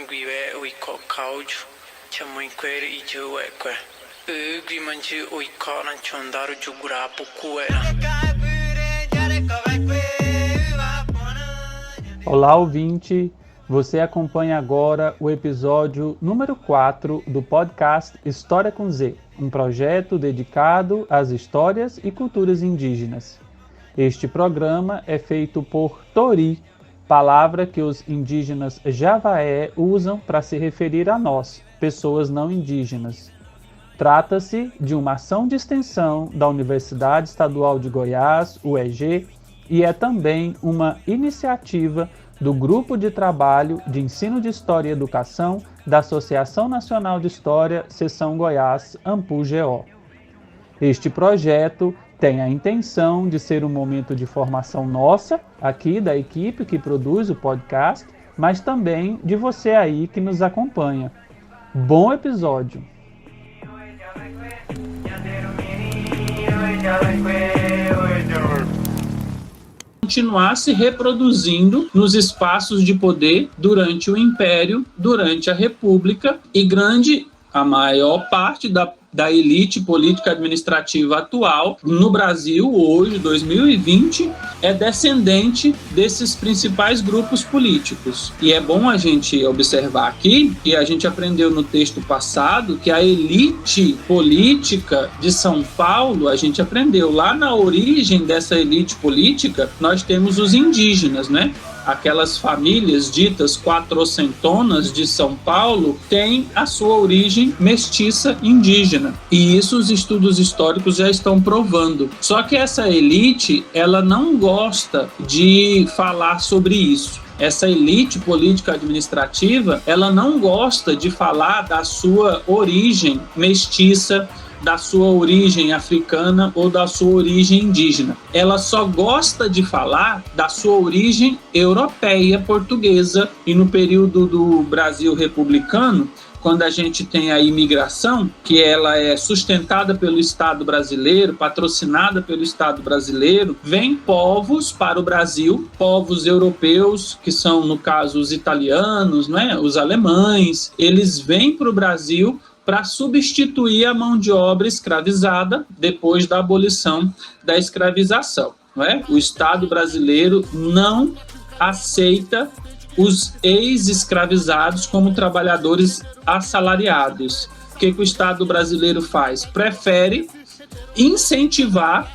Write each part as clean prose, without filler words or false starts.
Guiwe Oiko Kauju, Chamoinquere e Jueque. Guimanji Oiko Nanchondaru Jugurapo Cuera. Olá, ouvinte! Você acompanha agora o episódio número 4 do podcast História com Z, um projeto dedicado às histórias e culturas indígenas. Este programa é feito por Tori, palavra que os indígenas Javaé usam para se referir a nós, pessoas não indígenas. Trata-se de uma ação de extensão da Universidade Estadual de Goiás, UEG, e é também uma iniciativa do Grupo de Trabalho de Ensino de História e Educação da Associação Nacional de História, Seção Goiás, AMPU-GO. Este projeto tem a intenção de ser um momento de formação nossa, aqui da equipe que produz o podcast, mas também de você aí que nos acompanha. Bom episódio! Continuar se reproduzindo nos espaços de poder durante o Império, durante a República, e a maior parte da elite política administrativa atual no Brasil, hoje, 2020, é descendente desses principais grupos políticos. E é bom a gente observar aqui, que a gente aprendeu no texto passado, que a elite política de São Paulo, a gente aprendeu lá na origem dessa elite política, nós temos os indígenas, né? Aquelas famílias ditas quatrocentonas de São Paulo têm a sua origem mestiça indígena. E isso os estudos históricos já estão provando. Só que essa elite, ela não gosta de falar sobre isso. Essa elite política administrativa, ela não gosta de falar da sua origem mestiça, da sua origem africana ou da sua origem indígena. Ela só gosta de falar da sua origem europeia, portuguesa. E no período do Brasil republicano, quando a gente tem a imigração, que ela é sustentada pelo Estado brasileiro, patrocinada pelo Estado brasileiro, vêm povos para o Brasil, povos europeus, que são, no caso, os italianos, né, os alemães. Eles vêm para o Brasil para substituir a mão de obra escravizada depois da abolição da escravização. Não é? O Estado brasileiro não aceita os ex-escravizados como trabalhadores assalariados. O que o Estado brasileiro faz? Prefere incentivar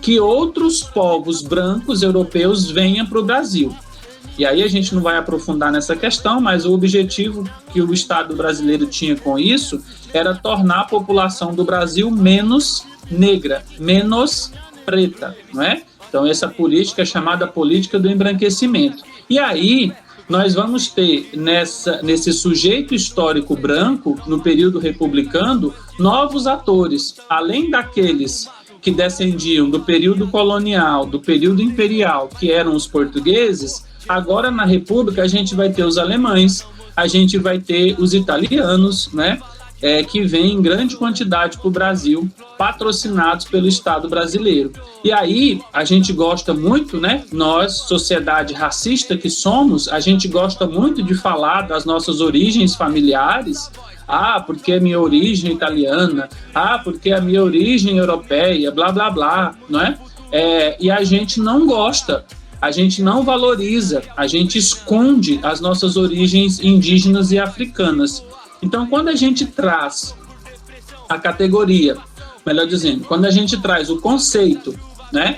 que outros povos brancos europeus venham para o Brasil. E aí a gente não vai aprofundar nessa questão, mas o objetivo que o Estado brasileiro tinha com isso era tornar a população do Brasil menos negra, menos preta, não é? Então essa política é chamada política do embranquecimento. E aí nós vamos ter nesse sujeito histórico branco, no período republicano, novos atores, além daqueles que descendiam do período colonial, do período imperial, que eram os portugueses. Agora, na República, a gente vai ter os alemães, a gente vai ter os italianos, né, que vêm em grande quantidade para o Brasil, patrocinados pelo Estado brasileiro. E aí, a gente gosta muito, né, nós, sociedade racista que somos, a gente gosta muito de falar das nossas origens familiares. Ah, porque a minha origem é italiana, porque a minha origem é europeia, blá, blá, blá, não é? E a gente não gosta. A gente não valoriza, a gente esconde as nossas origens indígenas e africanas. Então, quando a gente traz a categoria, melhor dizendo, quando a gente traz o conceito, né,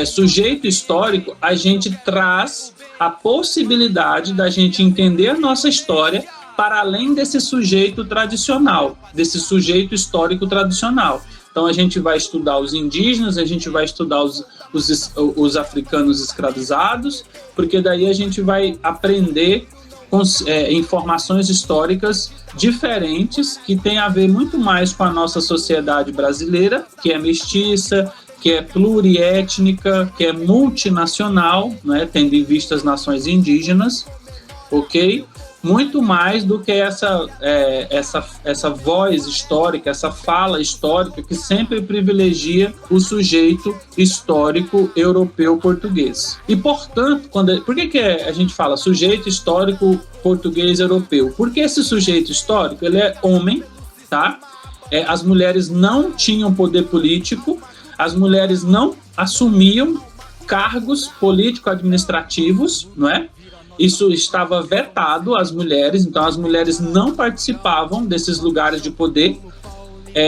sujeito histórico, a gente traz a possibilidade da gente entender a nossa história para além desse sujeito tradicional, desse sujeito histórico tradicional. Então, a gente vai estudar os indígenas, a gente vai estudar os africanos escravizados, porque daí a gente vai aprender informações históricas diferentes que têm a ver muito mais com a nossa sociedade brasileira, que é mestiça, que é pluriétnica, que é multinacional, né, tendo em vista as nações indígenas, ok? muito mais do que essa voz histórica, essa fala histórica que sempre privilegia o sujeito histórico europeu português. E, portanto, por que a gente fala sujeito histórico português europeu? Porque esse sujeito histórico, ele é homem, tá? As mulheres não tinham poder político, as mulheres não assumiam cargos político-administrativos, não é? Isso estava vetado às mulheres, então as mulheres não participavam desses lugares de poder.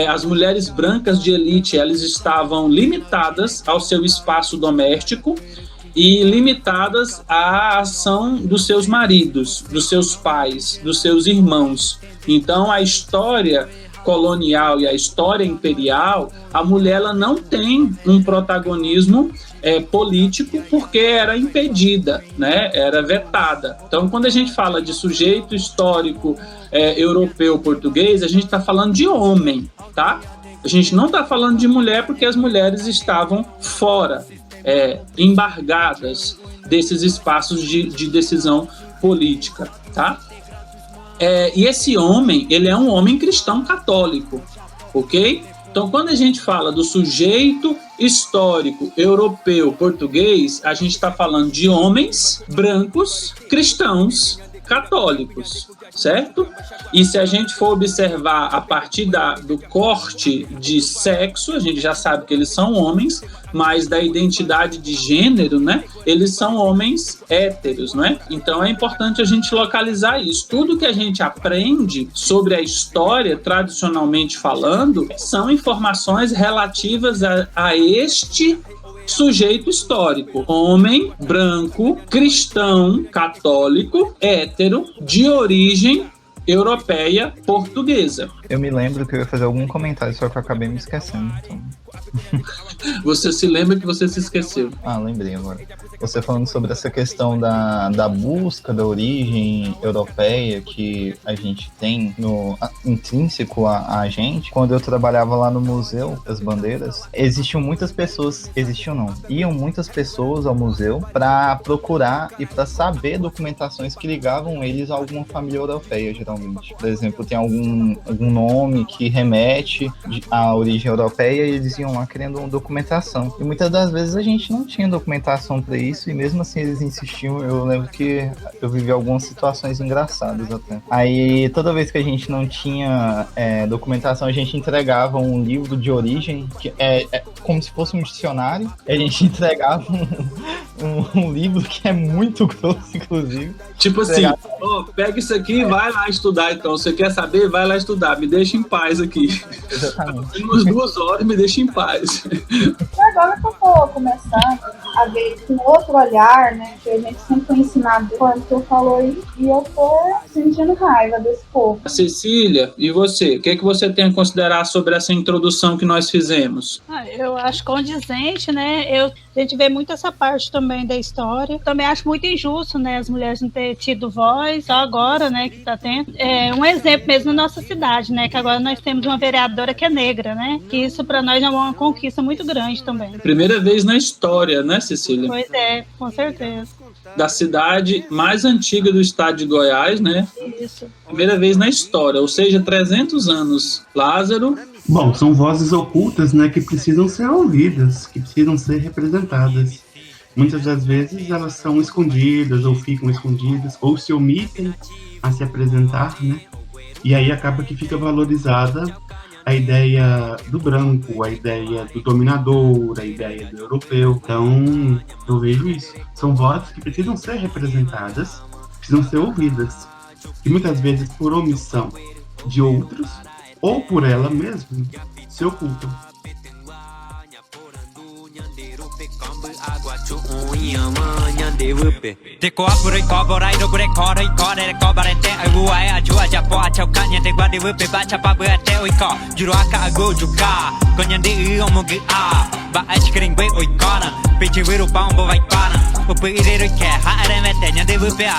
As mulheres brancas de elite, elas estavam limitadas ao seu espaço doméstico e limitadas à ação dos seus maridos, dos seus pais, dos seus irmãos. Então a história colonial e a história imperial, a mulher ela não tem um protagonismo político porque era impedida, né? Era vetada. Então, quando a gente fala de sujeito histórico europeu português, a gente está falando de homem, tá? A gente não está falando de mulher porque as mulheres estavam fora, embargadas desses espaços de decisão política, tá? E esse homem, ele é um homem cristão católico, ok? Então, quando a gente fala do sujeito histórico europeu português, a gente está falando de homens brancos cristãos católicos, certo? E se a gente for observar a partir do corte de sexo, a gente já sabe que eles são homens, mas da identidade de gênero, né? Eles são homens héteros, né? Então é importante a gente localizar isso. Tudo que a gente aprende sobre a história, tradicionalmente falando, são informações relativas a este sujeito histórico, homem, branco, cristão, católico, hétero, de origem europeia, portuguesa. Eu me lembro que eu ia fazer algum comentário, só que eu acabei me esquecendo. Então... Você se lembra que você se esqueceu? Lembrei agora. Você falando sobre essa questão da busca da origem europeia que a gente tem intrínseco a gente. Quando eu trabalhava lá no Museu das Bandeiras, iam muitas pessoas ao museu para procurar e para saber documentações que ligavam eles a alguma família europeia, geralmente. Por exemplo, tem algum nome que remete à origem europeia e eles iam lá querendo uma documentação. E muitas das vezes a gente não tinha documentação para isso e mesmo assim eles insistiam. Eu lembro que eu vivi algumas situações engraçadas até. Aí toda vez que a gente não tinha documentação, a gente entregava um livro de origem, que é como se fosse um dicionário. A gente entregava um livro que é muito grosso, inclusive. Tipo assim, pega isso aqui e vai lá estudar então. Você quer saber? Vai lá estudar. Me deixa em paz aqui. Exatamente. Temos 2 horas, me deixa em paz. Agora que eu vou começar a ver com outro olhar, né? Que a gente sempre foi ensinado quando tu falou aí, e eu tô sentindo raiva desse povo. Cecília, e você? O que você tem a considerar sobre essa introdução que nós fizemos? Eu acho condizente, né? A gente vê muito essa parte também da história. Também acho muito injusto, né? As mulheres não terem tido voz, só agora, né? Que tá tendo. Um exemplo mesmo na nossa cidade, né? Que agora nós temos uma vereadora que é negra, né? Que isso para nós é uma conquista muito grande também. Primeira vez na história, né, Cecília? Pois é, com certeza. Da cidade mais antiga do estado de Goiás, né? Isso. Primeira vez na história, ou seja, 300 anos. Lázaro. Bom, são vozes ocultas, né, que precisam ser ouvidas, que precisam ser representadas. Muitas das vezes elas são escondidas ou ficam escondidas ou se omitem a se apresentar, né? E aí acaba que fica valorizada a ideia do branco, a ideia do dominador, a ideia do europeu. Então, eu vejo isso. São vozes que precisam ser representadas, precisam ser ouvidas. E muitas vezes por omissão de outros, ou por ela mesma, se ocultam.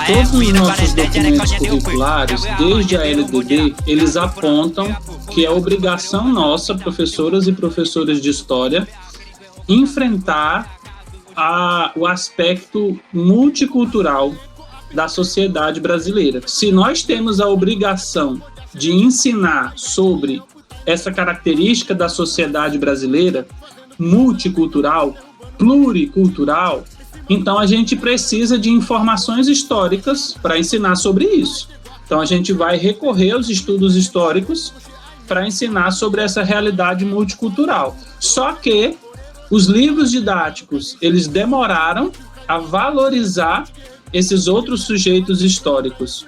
Todos os nossos documentos curriculares, desde a LDB, eles apontam que é obrigação nossa, professoras e professores de história, enfrentar o aspecto multicultural da sociedade brasileira. Se nós temos a obrigação de ensinar sobre essa característica da sociedade brasileira, multicultural, pluricultural, então a gente precisa de informações históricas para ensinar sobre isso. Então a gente vai recorrer aos estudos históricos para ensinar sobre essa realidade multicultural. Só que os livros didáticos, eles demoraram a valorizar esses outros sujeitos históricos.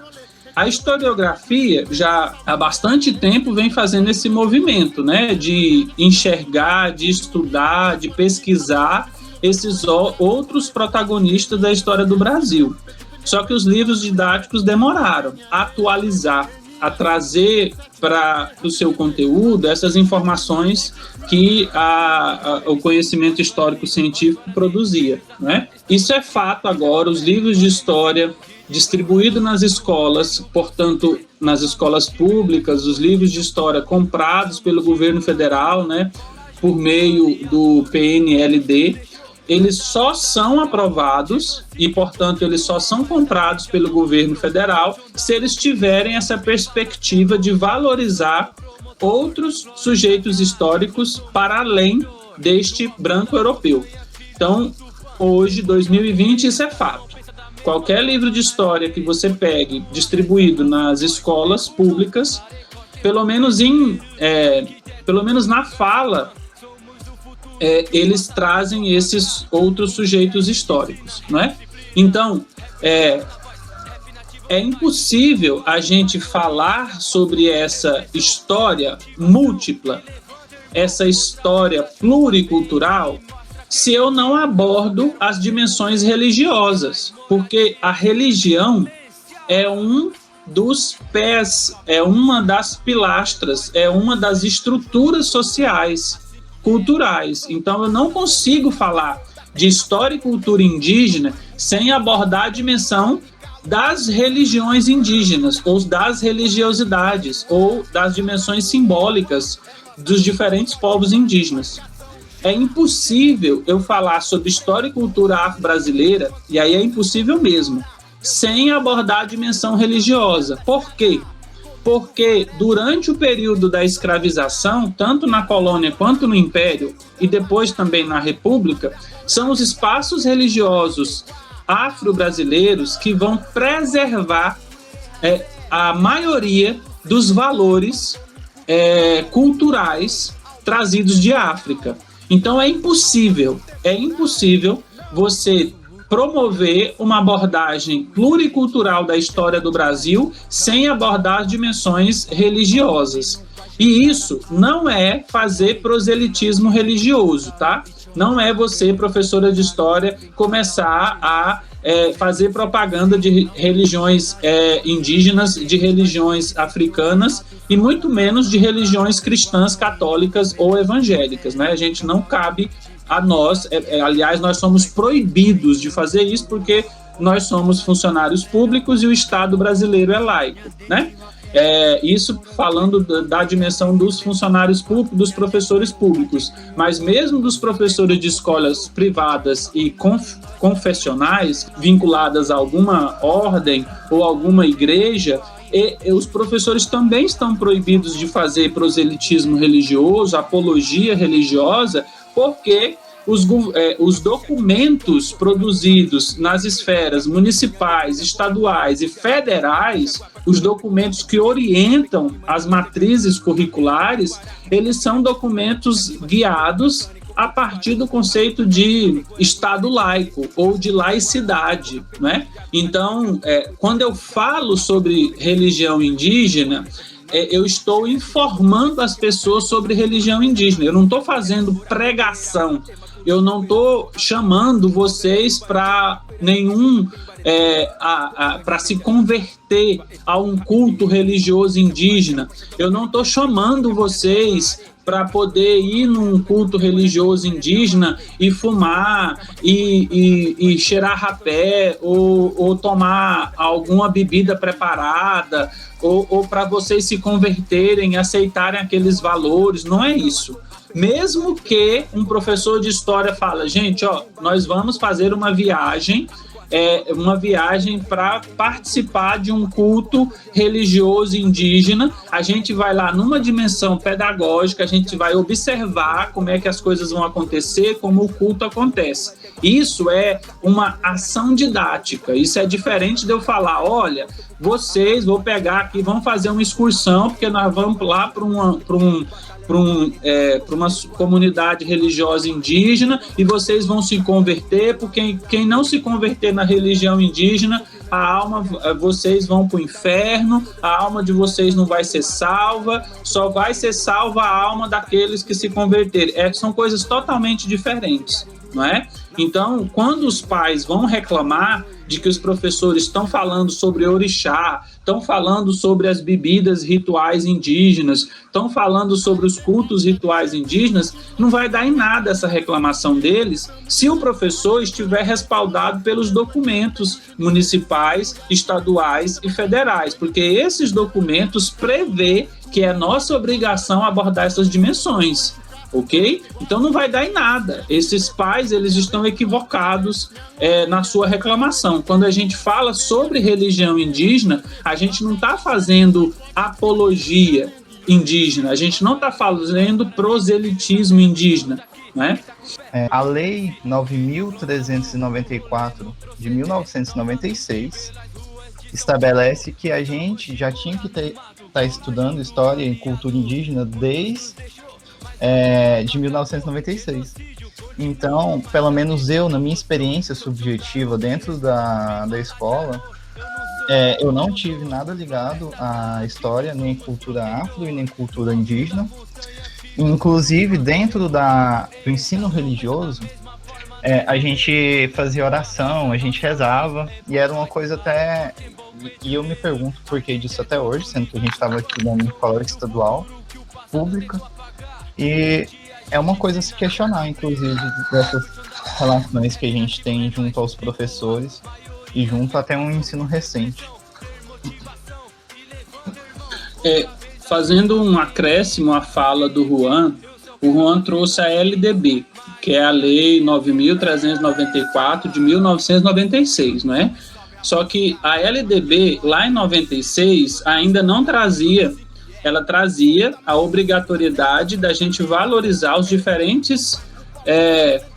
A historiografia já há bastante tempo vem fazendo esse movimento, né, de enxergar, de estudar, de pesquisar esses outros protagonistas da história do Brasil. Só que os livros didáticos demoraram a atualizar, a trazer para o seu conteúdo essas informações que o conhecimento histórico-científico produzia, né? Isso é fato agora. Os livros de história distribuídos nas escolas, portanto, nas escolas públicas, os livros de história comprados pelo governo federal, né, por meio do PNLD, eles só são aprovados e, portanto, eles só são comprados pelo governo federal se eles tiverem essa perspectiva de valorizar outros sujeitos históricos para além deste branco europeu. Então, hoje, 2020, isso é fato. Qualquer livro de história que você pegue distribuído nas escolas públicas, pelo menos na fala, eles trazem esses outros sujeitos históricos, né? Então, é impossível a gente falar sobre essa história múltipla, essa história pluricultural, se eu não abordo as dimensões religiosas, porque a religião é um dos pés, é uma das pilastras, é uma das estruturas sociais, culturais. Então eu não consigo falar de história e cultura indígena sem abordar a dimensão das religiões indígenas, ou das religiosidades, ou das dimensões simbólicas dos diferentes povos indígenas. É impossível eu falar sobre história e cultura afro-brasileira, e aí é impossível mesmo, sem abordar a dimensão religiosa. Por quê? Porque durante o período da escravização, tanto na colônia quanto no Império, e depois também na República, são os espaços religiosos afro-brasileiros que vão preservar a maioria dos valores culturais trazidos de África. Então é impossível você promover uma abordagem pluricultural da história do Brasil sem abordar as dimensões religiosas. E isso não é fazer proselitismo religioso, tá? Não é você, professora de história, começar a fazer propaganda de religiões indígenas, de religiões africanas e muito menos de religiões cristãs, católicas ou evangélicas, né? A gente não cabe a nós, aliás, nós somos proibidos de fazer isso porque nós somos funcionários públicos e o Estado brasileiro é laico, né? Isso falando da dimensão dos funcionários públicos, dos professores públicos, mas mesmo dos professores de escolas privadas e confessionais vinculadas a alguma ordem ou alguma igreja, os professores também estão proibidos de fazer proselitismo religioso, apologia religiosa, porque os documentos produzidos nas esferas municipais, estaduais e federais, os documentos que orientam as matrizes curriculares, eles são documentos guiados a partir do conceito de Estado laico ou de laicidade, né? Então, quando eu falo sobre religião indígena, eu estou informando as pessoas sobre religião indígena. Eu não estou fazendo pregação, eu não estou chamando vocês para para se converter a um culto religioso indígena. Eu não estou chamando vocês para poder ir num culto religioso indígena e fumar e cheirar rapé ou tomar alguma bebida preparada ou para vocês se converterem, aceitarem aqueles valores. Não é isso. Mesmo que um professor de história fala, gente, nós vamos fazer uma viagem uma viagem para participar de um culto religioso indígena. A gente vai lá numa dimensão pedagógica, a gente vai observar como é que as coisas vão acontecer, como o culto acontece. Isso é uma ação didática, isso é diferente de eu falar, olha, vocês, vou pegar aqui, vão fazer uma excursão, porque nós vamos lá para uma comunidade religiosa indígena e vocês vão se converter, porque quem não se converter na religião indígena, vocês vão para o inferno, a alma de vocês não vai ser salva, só vai ser salva a alma daqueles que se converterem. São coisas totalmente diferentes, não é? Então, quando os pais vão reclamar de que os professores estão falando sobre orixá, estão falando sobre as bebidas rituais indígenas, estão falando sobre os cultos rituais indígenas, não vai dar em nada essa reclamação deles se o professor estiver respaldado pelos documentos municipais, estaduais e federais, porque esses documentos prevê que é nossa obrigação abordar essas dimensões. Ok? Então não vai dar em nada. Esses pais, eles estão equivocados na sua reclamação. Quando a gente fala sobre religião indígena, a gente não está fazendo apologia indígena, a gente não está fazendo proselitismo indígena, né? A Lei 9.394 de 1996 estabelece que a gente já tinha que estar estudando história e cultura indígena desde de 1996. Então, pelo menos eu, na minha experiência subjetiva dentro da escola, eu não tive nada ligado à história, nem cultura afro e nem cultura indígena. Inclusive, dentro do ensino religioso, a gente fazia oração, a gente rezava, e era uma coisa até... E eu me pergunto por que disso até hoje, sendo que a gente estava aqui na escola estadual, pública, e é uma coisa a se questionar, inclusive, dessas relações que a gente tem junto aos professores e junto até um ensino recente. Fazendo um acréscimo à fala do Juan, o Juan trouxe a LDB, que é a Lei 9.394 de 1996, não é? Só que a LDB, lá em 96, ainda não trazia... Ela trazia a obrigatoriedade da gente valorizar os diferentes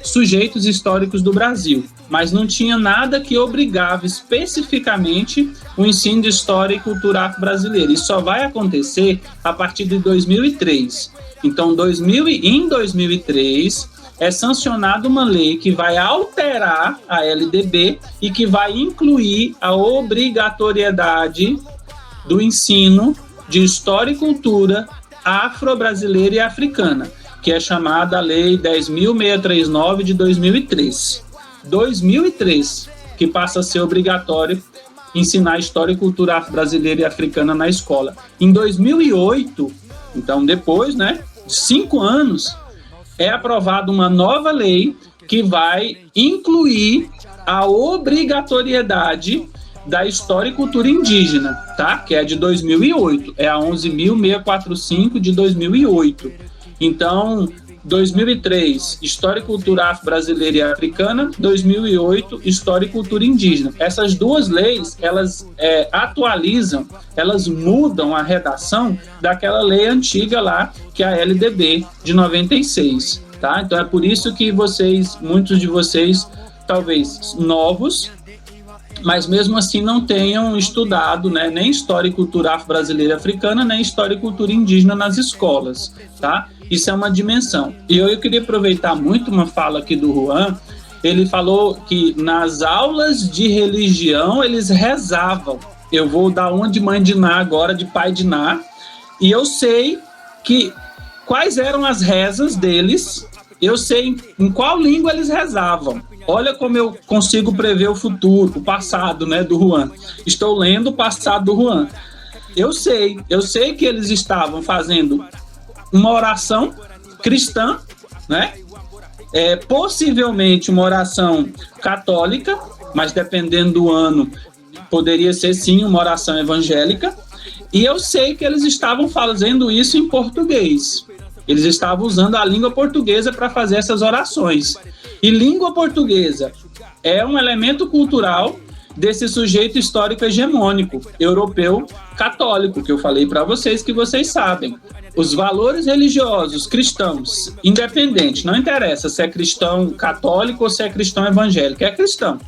sujeitos históricos do Brasil, mas não tinha nada que obrigava especificamente o ensino de história e cultura afro-brasileira. Isso só vai acontecer a partir de 2003. Então, em 2003, é sancionada uma lei que vai alterar a LDB e que vai incluir a obrigatoriedade do ensino de história e cultura afro-brasileira e africana, que é chamada a Lei 10.639 de 2003. 2003, que passa a ser obrigatório ensinar história e cultura afro-brasileira e africana na escola. Em 2008, então depois, de 5 anos, é aprovada uma nova lei que vai incluir a obrigatoriedade da história e cultura indígena, tá? Que é de 2008, é a 11.645 de 2008. Então, 2003, história e cultura afro-brasileira e africana, 2008, história e cultura indígena. Essas duas leis, elas atualizam, elas mudam a redação daquela lei antiga lá, que é a LDB de 96, tá? Então é por isso que muitos de vocês, talvez novos, mas mesmo assim não tenham estudado, nem história e cultura afro-brasileira e africana, nem história e cultura indígena nas escolas, tá? Isso é uma dimensão. E eu queria aproveitar muito uma fala aqui do Juan. Ele falou que nas aulas de religião eles rezavam. Eu vou dar uma de mãe de Ná agora, de pai de Ná, e eu sei quais eram as rezas deles, eu sei em qual língua eles rezavam. Olha como eu consigo prever o futuro, o passado, do Juan. Estou lendo o passado do Juan. Eu sei que eles estavam fazendo uma oração cristã, possivelmente uma oração católica, mas dependendo do ano, poderia ser sim uma oração evangélica. E eu sei que eles estavam fazendo isso em português. Eles estavam usando a língua portuguesa para fazer essas orações. E língua portuguesa é um elemento cultural desse sujeito histórico hegemônico, europeu, católico, que eu falei para vocês, que vocês sabem. Os valores religiosos cristãos, independente, não interessa se é cristão católico ou se é cristão evangélico, é cristão,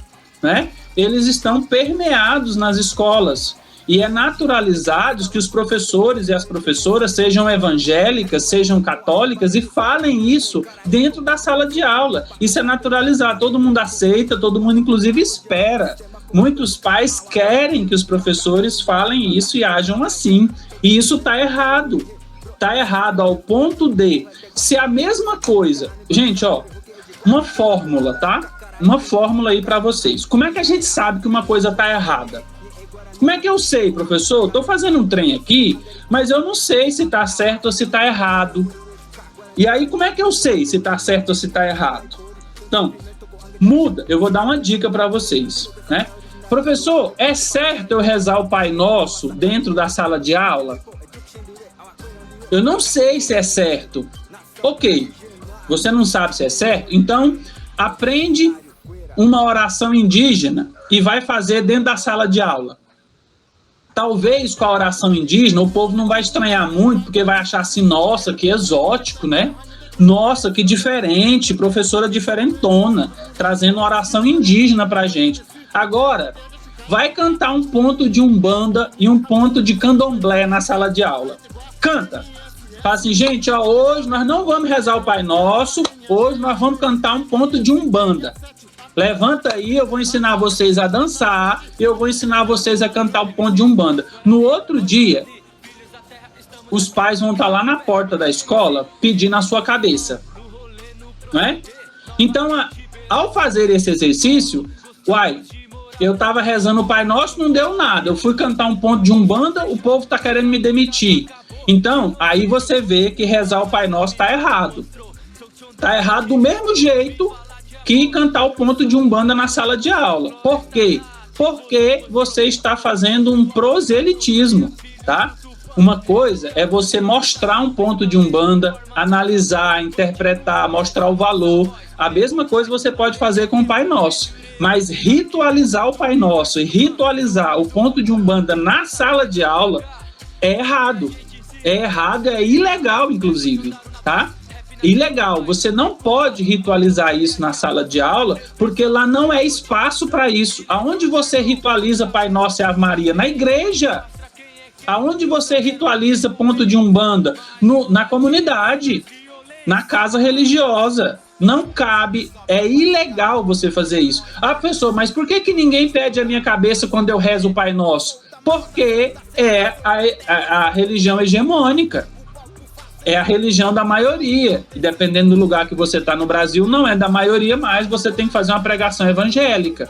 né? Eles estão permeados nas escolas e é naturalizado que os professores e as professoras sejam evangélicas, sejam católicas e falem isso dentro da sala de aula. Isso é naturalizado, todo mundo aceita, todo mundo inclusive espera. Muitos pais querem que os professores falem isso e ajam assim. E isso está errado. Está errado ao ponto de, se a mesma coisa... Gente, ó, uma fórmula, tá? Uma fórmula aí para vocês. Como é que a gente sabe que uma coisa está errada? Como é que eu sei, professor? Estou fazendo um trem aqui, mas eu não sei se está certo ou se está errado. E aí, como é que eu sei se está certo ou se está errado? Então, muda. Eu vou dar uma dica para vocês, né? Professor, é certo eu rezar o Pai Nosso dentro da sala de aula? Eu não sei se é certo. Ok, você não sabe se é certo? Então, aprende uma oração indígena e vai fazer dentro da sala de aula. Talvez com a oração indígena o povo não vai estranhar muito, porque vai achar assim, nossa, que exótico, né? Nossa, que diferente, professora diferentona, trazendo uma oração indígena pra gente. Agora, vai cantar um ponto de umbanda e um ponto de candomblé na sala de aula. Canta. Fala assim, gente, ó, hoje nós não vamos rezar o Pai Nosso, hoje nós vamos cantar um ponto de umbanda. Levanta aí, eu vou ensinar vocês a dançar, eu vou ensinar vocês a cantar o ponto de umbanda. No outro dia, os pais vão estar lá na porta da escola pedindo a sua cabeça, não é? Então, ao fazer esse exercício, eu estava rezando o Pai Nosso, não deu nada. Eu fui cantar um ponto de umbanda, o povo está querendo me demitir. Então, aí você vê que rezar o Pai Nosso está errado. Está errado do mesmo jeito que cantar o ponto de umbanda na sala de aula. Por quê? Porque você está fazendo um proselitismo, tá? Uma coisa é você mostrar um ponto de umbanda, analisar, interpretar, mostrar o valor. A mesma coisa você pode fazer com o Pai Nosso. Mas ritualizar o Pai Nosso e ritualizar o ponto de umbanda na sala de aula é errado. É errado, é ilegal, inclusive, tá? Ilegal. Você não pode ritualizar isso na sala de aula, porque lá não é espaço para isso. Aonde você ritualiza Pai Nosso e Ave Maria? Na igreja. Aonde você ritualiza ponto de umbanda? Na comunidade, na casa religiosa. Não cabe, é ilegal você fazer isso. Ah, professor, mas por que ninguém pede a minha cabeça quando eu rezo o Pai Nosso? Porque é a religião hegemônica. É a religião da maioria. E dependendo do lugar que você está no Brasil, não é da maioria, mas você tem que fazer uma pregação evangélica.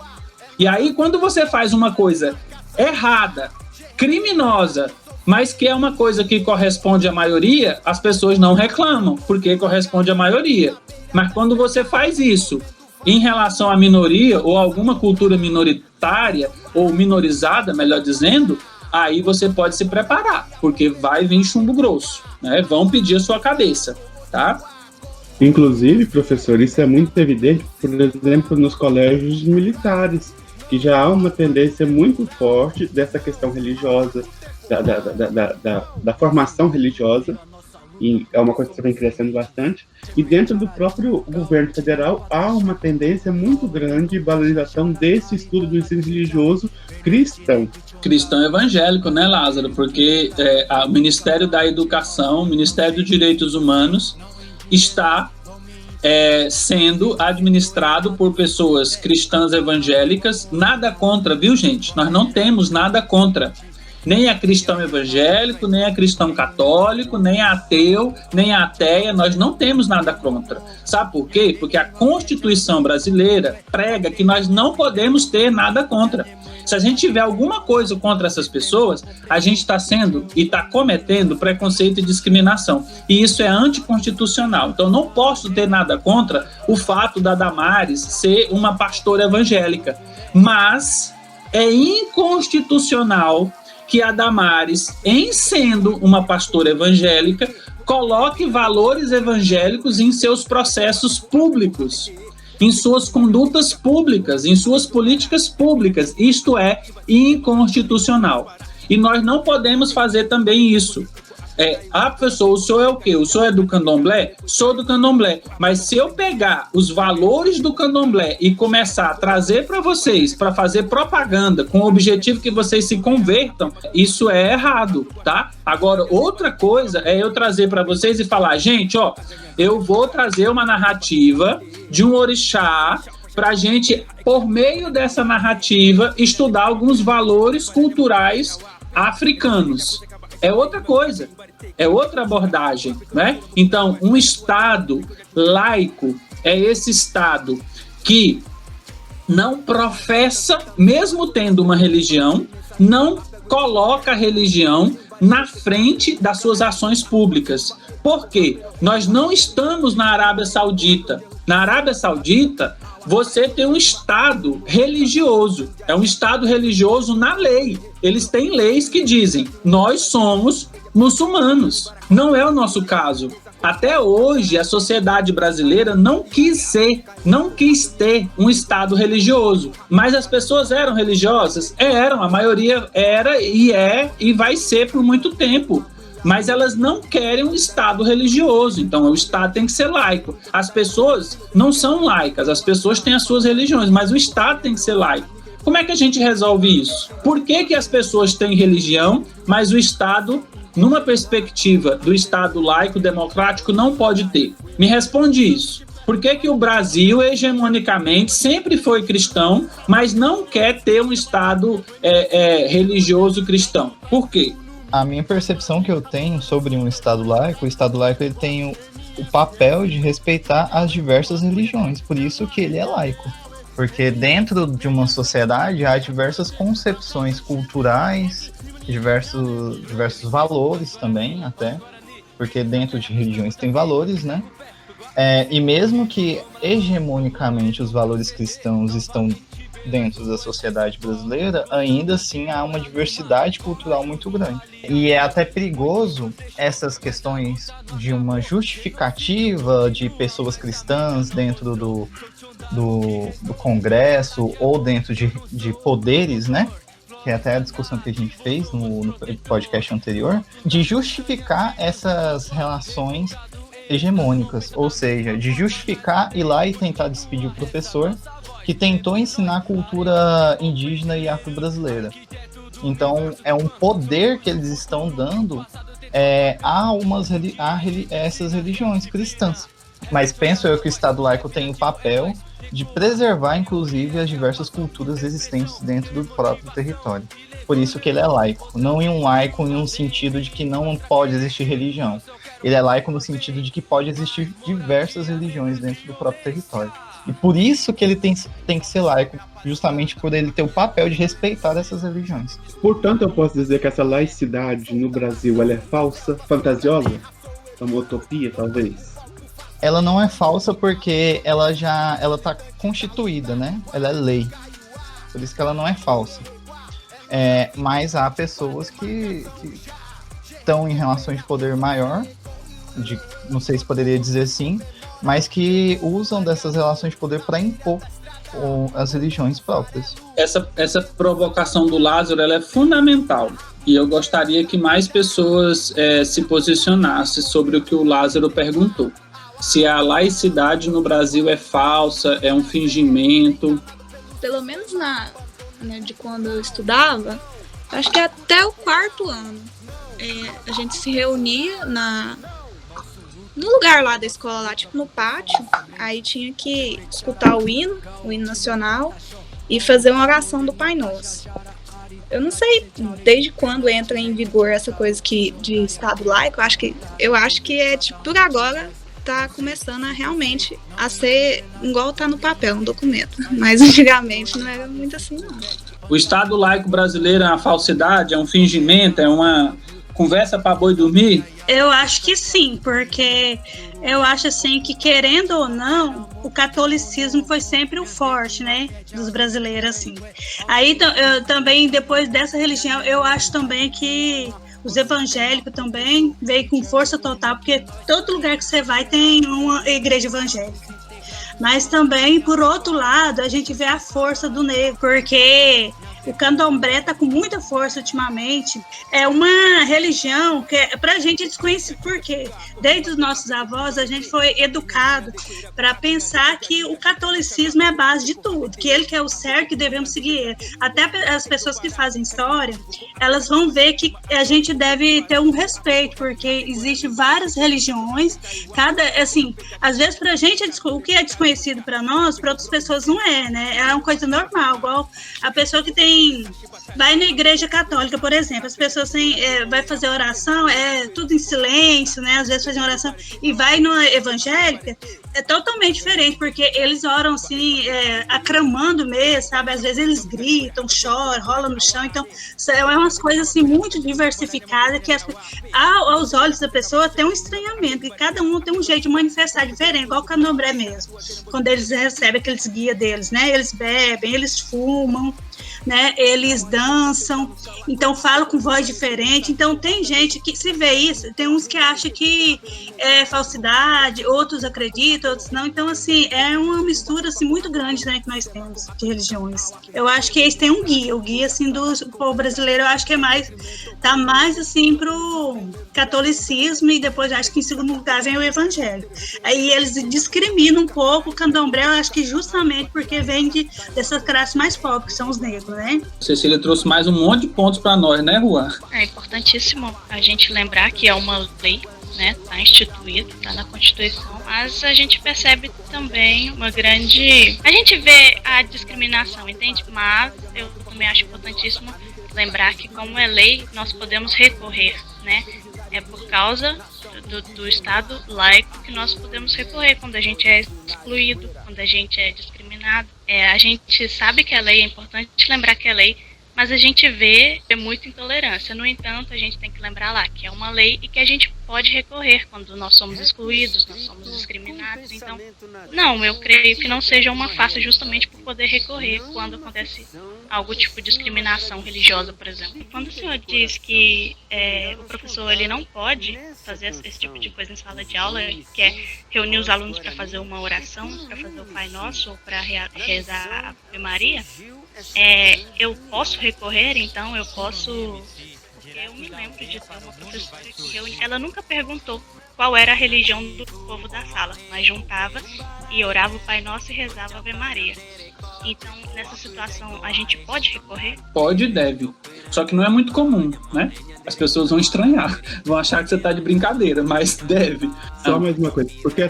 E aí, quando você faz uma coisa errada, criminosa, mas que é uma coisa que corresponde à maioria, as pessoas não reclamam, porque corresponde à maioria. Mas quando você faz isso em relação à minoria ou alguma cultura minoritária ou minorizada, melhor dizendo, aí você pode se preparar, porque vai vir chumbo grosso, né? Vão pedir a sua cabeça, tá? Inclusive, professor, isso é muito evidente, por exemplo, nos colégios militares, que já há uma tendência muito forte dessa questão religiosa, da formação religiosa, e é uma coisa que vem crescendo bastante, e dentro do próprio governo federal há uma tendência muito grande de valorização desse estudo do ensino religioso cristão. Cristão evangélico, né, Lázaro? Porque o Ministério da Educação, o Ministério dos Direitos Humanos está sendo administrado por pessoas cristãs evangélicas. Nada contra, viu, gente? Nós não temos nada contra. Nem a cristão evangélico, nem a cristão católico, nem a ateu, nem a ateia, nós não temos nada contra. Sabe por quê? Porque a Constituição brasileira prega que nós não podemos ter nada contra. Se a gente tiver alguma coisa contra essas pessoas, a gente está sendo e está cometendo preconceito e discriminação. E isso é anticonstitucional. Então, não posso ter nada contra o fato da Damares ser uma pastora evangélica. Mas é inconstitucional que a Damares, em sendo uma pastora evangélica, coloque valores evangélicos em seus processos públicos. em suas condutas públicas, em suas políticas públicas. Isto é inconstitucional. E nós não podemos fazer também isso. Pessoa, o senhor é o quê? O senhor é do candomblé? Sou do candomblé. Mas se eu pegar os valores do candomblé e começar a trazer para vocês, para fazer propaganda com o objetivo que vocês se convertam, isso é errado, tá? Agora, outra coisa é eu trazer para vocês e falar, gente, ó, eu vou trazer uma narrativa de um orixá para a gente, por meio dessa narrativa, estudar alguns valores culturais africanos. É outra coisa, é outra abordagem, né? Então, um Estado laico é esse Estado que não professa, mesmo tendo uma religião, não coloca a religião na frente das suas ações públicas. Por quê? Nós não estamos na Arábia Saudita. Na Arábia Saudita, você tem um Estado religioso. É um Estado religioso na lei. Eles têm leis que dizem, nós somos muçulmanos. Não é o nosso caso. Até hoje, a sociedade brasileira não quis ter um Estado religioso. Mas as pessoas eram religiosas? Eram, a maioria era e é e vai ser por muito tempo. Mas elas não querem um Estado religioso, então o Estado tem que ser laico. As pessoas não são laicas, as pessoas têm as suas religiões, mas o Estado tem que ser laico. Como é que a gente resolve isso? Por que as pessoas têm religião, mas o Estado, numa perspectiva do Estado laico, democrático, não pode ter? Me responde isso. Por que o Brasil, hegemonicamente, sempre foi cristão, mas não quer ter um Estado religioso cristão? Por quê? A minha percepção que eu tenho sobre um Estado laico, o Estado laico ele tem o papel de respeitar as diversas religiões, por isso que ele é laico. Porque dentro de uma sociedade há diversas concepções culturais, diversos valores também, até, porque dentro de religiões tem valores, né? E mesmo que hegemonicamente os valores cristãos estão dentro da sociedade brasileira, ainda assim há uma diversidade cultural muito grande. E é até perigoso essas questões de uma justificativa de pessoas cristãs dentro do Congresso ou dentro de poderes, né? Que é até a discussão que a gente fez no podcast anterior, de justificar essas relações hegemônicas, ou seja, de justificar ir lá e tentar despedir o professor que tentou ensinar a cultura indígena e afro-brasileira. Então, é um poder que eles estão dando a essas religiões cristãs. Mas penso eu que o Estado laico tem o papel de preservar, inclusive, as diversas culturas existentes dentro do próprio território. Por isso que ele é laico. Não em um sentido de que não pode existir religião. Ele é laico no sentido de que pode existir diversas religiões dentro do próprio território. E por isso que ele tem que ser laico, justamente por ele ter o papel de respeitar essas religiões. Portanto, eu posso dizer que essa laicidade no Brasil ela é falsa, fantasiosa? É uma utopia, talvez? Ela não é falsa porque ela está constituída, né? Ela é lei. Por isso que ela não é falsa. Mas há pessoas que estão em relações de poder maior, não sei se poderia dizer assim, mas que usam dessas relações de poder para impor as religiões próprias. Essa provocação do Lázaro ela é fundamental e eu gostaria que mais pessoas se posicionassem sobre o que o Lázaro perguntou. Se a laicidade no Brasil é falsa, é um fingimento. Pelo menos de quando eu estudava, acho que até o 4º ano, a gente se reunia no lugar lá da escola, lá, tipo no pátio, aí tinha que escutar o hino nacional e fazer uma oração do Pai Nosso. Eu não sei desde quando entra em vigor essa coisa de Estado laico, eu acho que por agora tá começando realmente a ser igual tá no papel, um documento, mas antigamente não era muito assim, não. O Estado laico brasileiro é uma falsidade, é um fingimento, é uma conversa para boi dormir? Eu acho que sim, porque eu acho assim que, querendo ou não, o catolicismo foi sempre o forte, né, dos brasileiros, assim. Aí também, depois dessa religião, eu acho também que os evangélicos também veio com força total, porque todo lugar que você vai tem uma igreja evangélica. Mas também, por outro lado, a gente vê a força do negro, porque o candomblé está com muita força ultimamente. É uma religião que para a gente é desconhecida, porque desde os nossos avós a gente foi educado para pensar que o catolicismo é a base de tudo, que ele que é o certo, que devemos seguir ele. Até as pessoas que fazem história, elas vão ver que a gente deve ter um respeito, porque existem várias religiões, assim, às vezes para a gente o que é desconhecido para nós, para outras pessoas não é, né? É uma coisa normal, igual a pessoa que vai na igreja católica, por exemplo, as pessoas vai fazer oração, tudo em silêncio, né? Às vezes fazem oração, e vai na evangélica, é totalmente diferente, porque eles oram assim, aclamando mesmo, sabe? Às vezes eles gritam, choram, rolam no chão, então é umas coisas assim muito diversificadas que aos olhos da pessoa tem um estranhamento, e cada um tem um jeito de manifestar diferente, igual o candomblé mesmo, quando eles recebem aqueles guias deles, né? Eles bebem, eles fumam, né? Eles dançam, então falam com voz diferente. Então tem gente que se vê isso, tem uns que acham que é falsidade, outros acreditam, outros não. Então assim, é uma mistura assim muito grande, né, que nós temos de religiões. Eu acho que eles têm um guia, o guia assim do povo brasileiro, eu acho que tá mais assim pro catolicismo, e depois acho que em segundo lugar vem o evangelho. Aí eles discriminam um pouco o candomblé, eu acho que justamente porque vem dessas classes mais pobres, que são os negros, né? Cecília trouxe mais um monte de pontos para nós, né, Juan? É importantíssimo a gente lembrar que é uma lei, né? Está instituído, está na Constituição, mas a gente percebe também uma grande... A gente vê a discriminação, entende? Mas eu também acho importantíssimo lembrar que, como é lei, nós podemos recorrer, né? É por causa do Estado laico que nós podemos recorrer quando a gente é excluído, quando a gente é discriminado. A gente sabe que a lei é importante lembrar que é lei, mas a gente vê muita intolerância. No entanto, a gente tem que lembrar lá que é uma lei e que a gente pode recorrer quando nós somos excluídos, nós somos discriminados. Então, não, eu creio que não seja uma farsa justamente por poder recorrer quando acontece algum tipo de discriminação religiosa, por exemplo. Quando o senhor diz que o professor ele não pode fazer esse tipo de coisa em sala de aula, que é reunir os alunos para fazer uma oração, para fazer o Pai Nosso ou para rezar a Ave Maria, eu posso recorrer, então eu posso... Porque eu me lembro de ter uma professora que ela nunca perguntou qual era a religião do povo da sala, mas juntava e orava o Pai Nosso e rezava a Ave Maria. Então, nessa situação, a gente pode recorrer? Pode e deve. Só que não é muito comum, né? As pessoas vão estranhar, vão achar que você está de brincadeira, mas deve. Só mais uma coisa, porque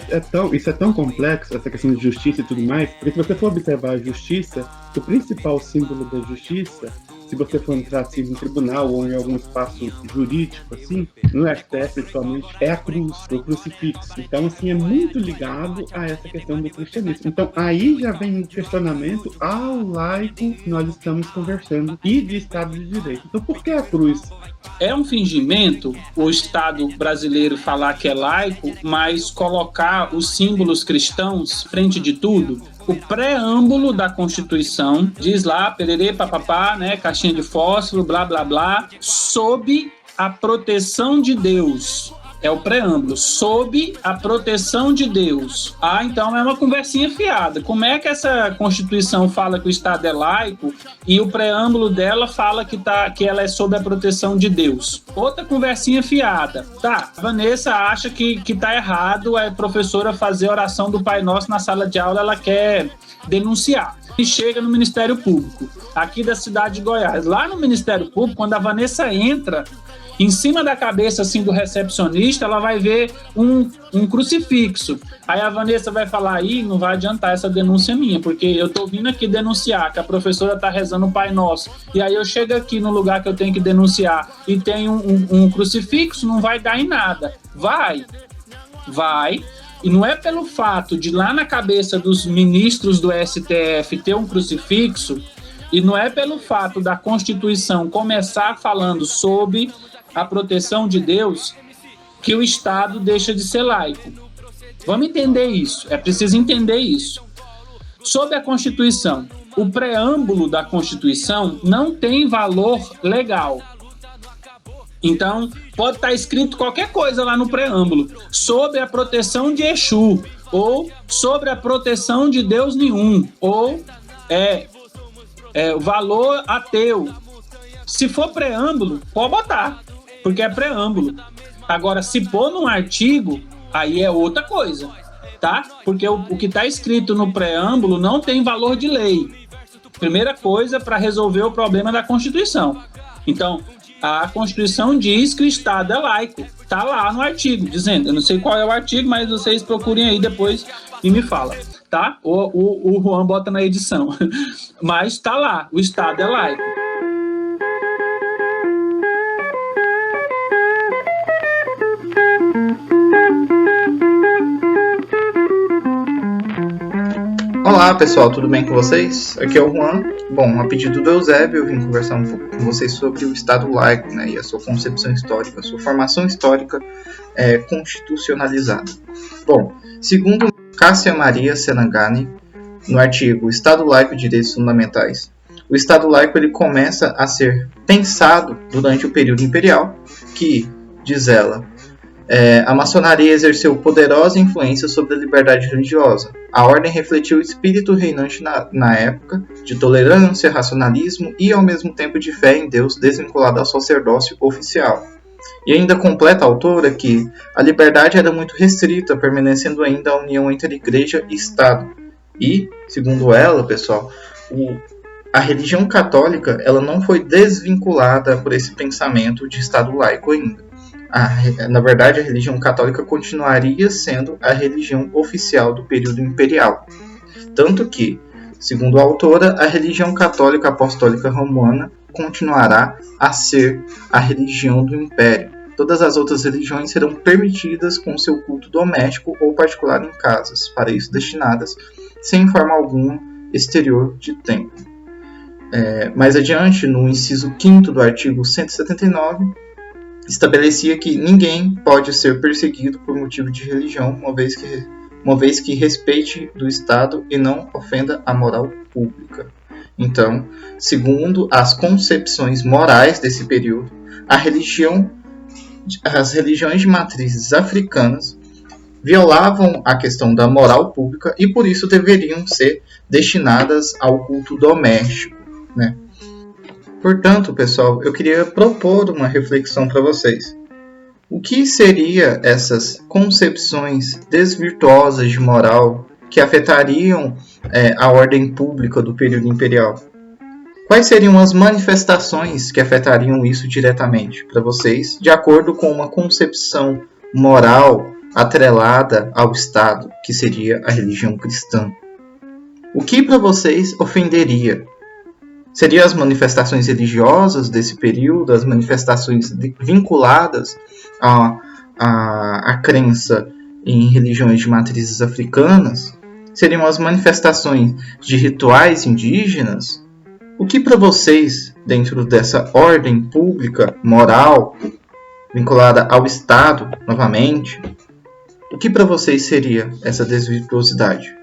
isso é tão complexo, essa questão de justiça e tudo mais, porque se você for observar a justiça, o principal símbolo da justiça, se você for entrar assim no tribunal ou em algum espaço jurídico, assim, no STF principalmente, é a cruz, o crucifixo. Então, assim, é muito ligado a essa questão do cristianismo. Então, aí já vem um questionamento ao laico que nós estamos conversando e de Estado de Direito. Então, por que a cruz? É um fingimento o Estado brasileiro falar que é laico, mas colocar os símbolos cristãos frente de tudo? O preâmbulo da Constituição diz lá, pererê, papapá, né, caixinha de fósforo, blá, blá, blá, sob a proteção de Deus. É o preâmbulo, sob a proteção de Deus. Então é uma conversinha fiada. Como é que essa Constituição fala que o Estado é laico e o preâmbulo dela fala que ela é sob a proteção de Deus? Outra conversinha fiada. Tá, a Vanessa acha que tá errado a professora fazer oração do Pai Nosso na sala de aula, ela quer denunciar. E chega no Ministério Público, aqui da cidade de Goiás. Lá no Ministério Público, quando a Vanessa entra, em cima da cabeça assim, do recepcionista, ela vai ver um crucifixo. Aí a Vanessa vai falar, não vai adiantar essa denúncia minha, porque eu tô vindo aqui denunciar que a professora tá rezando o Pai Nosso, e aí eu chego aqui no lugar que eu tenho que denunciar e tem um crucifixo, não vai dar em nada. Vai. E não é pelo fato de lá na cabeça dos ministros do STF ter um crucifixo, e não é pelo fato da Constituição começar falando sobre a proteção de Deus que o Estado deixa de ser laico. Vamos entender isso, é preciso entender isso. Sob a Constituição, o preâmbulo da Constituição não tem valor legal. Então, pode estar escrito qualquer coisa lá no preâmbulo, sob a proteção de Exu. ou sobre a proteção de Deus nenhum, ou o valor ateu. Se for preâmbulo, pode botar, porque é preâmbulo. Agora, se pôr num artigo, aí é outra coisa, tá? Porque o que está escrito no preâmbulo não tem valor de lei. Primeira coisa para resolver o problema da Constituição. Então, a Constituição diz que o Estado é laico. Está lá no artigo, dizendo. Eu não sei qual é o artigo, mas vocês procurem aí depois e me falam, tá? O Juan bota na edição. Mas está lá, o Estado é laico. Olá pessoal, tudo bem com vocês? Aqui é o Juan. Bom, a pedido do Eusébio, eu vim conversar um pouco com vocês sobre o Estado laico, né, e a sua concepção histórica, a sua formação histórica constitucionalizada. Bom, segundo Cássia Maria Senangani, no artigo Estado laico e direitos fundamentais, o Estado laico ele começa a ser pensado durante o período imperial, que, diz ela, a maçonaria exerceu poderosa influência sobre a liberdade religiosa. A ordem refletiu o espírito reinante na época, de tolerância, racionalismo e, ao mesmo tempo, de fé em Deus desvinculada ao sacerdócio oficial. E ainda completa a autora que a liberdade era muito restrita, permanecendo ainda a união entre igreja e Estado. E, segundo ela, pessoal, a religião católica ela não foi desvinculada por esse pensamento de Estado laico ainda. Na verdade, a religião católica continuaria sendo a religião oficial do período imperial. Tanto que, segundo a autora, a religião católica apostólica romana continuará a ser a religião do império. Todas as outras religiões serão permitidas com seu culto doméstico ou particular em casas, para isso destinadas, sem forma alguma, exterior de templo. Mais adiante, no inciso 5º do artigo 179, estabelecia que ninguém pode ser perseguido por motivo de religião, uma vez que respeite do Estado e não ofenda a moral pública. Então, segundo as concepções morais desse período, as religiões de matrizes africanas violavam a questão da moral pública e por isso deveriam ser destinadas ao culto doméstico, né? Portanto, pessoal, eu queria propor uma reflexão para vocês. O que seriam essas concepções desvirtuosas de moral que afetariam a ordem pública do período imperial? Quais seriam as manifestações que afetariam isso diretamente para vocês, de acordo com uma concepção moral atrelada ao Estado, que seria a religião cristã? O que para vocês ofenderia? Seriam as manifestações religiosas desse período, as manifestações vinculadas à crença em religiões de matrizes africanas? Seriam as manifestações de rituais indígenas? O que para vocês, dentro dessa ordem pública, moral, vinculada ao Estado, novamente, o que para vocês seria essa desvirtuosidade?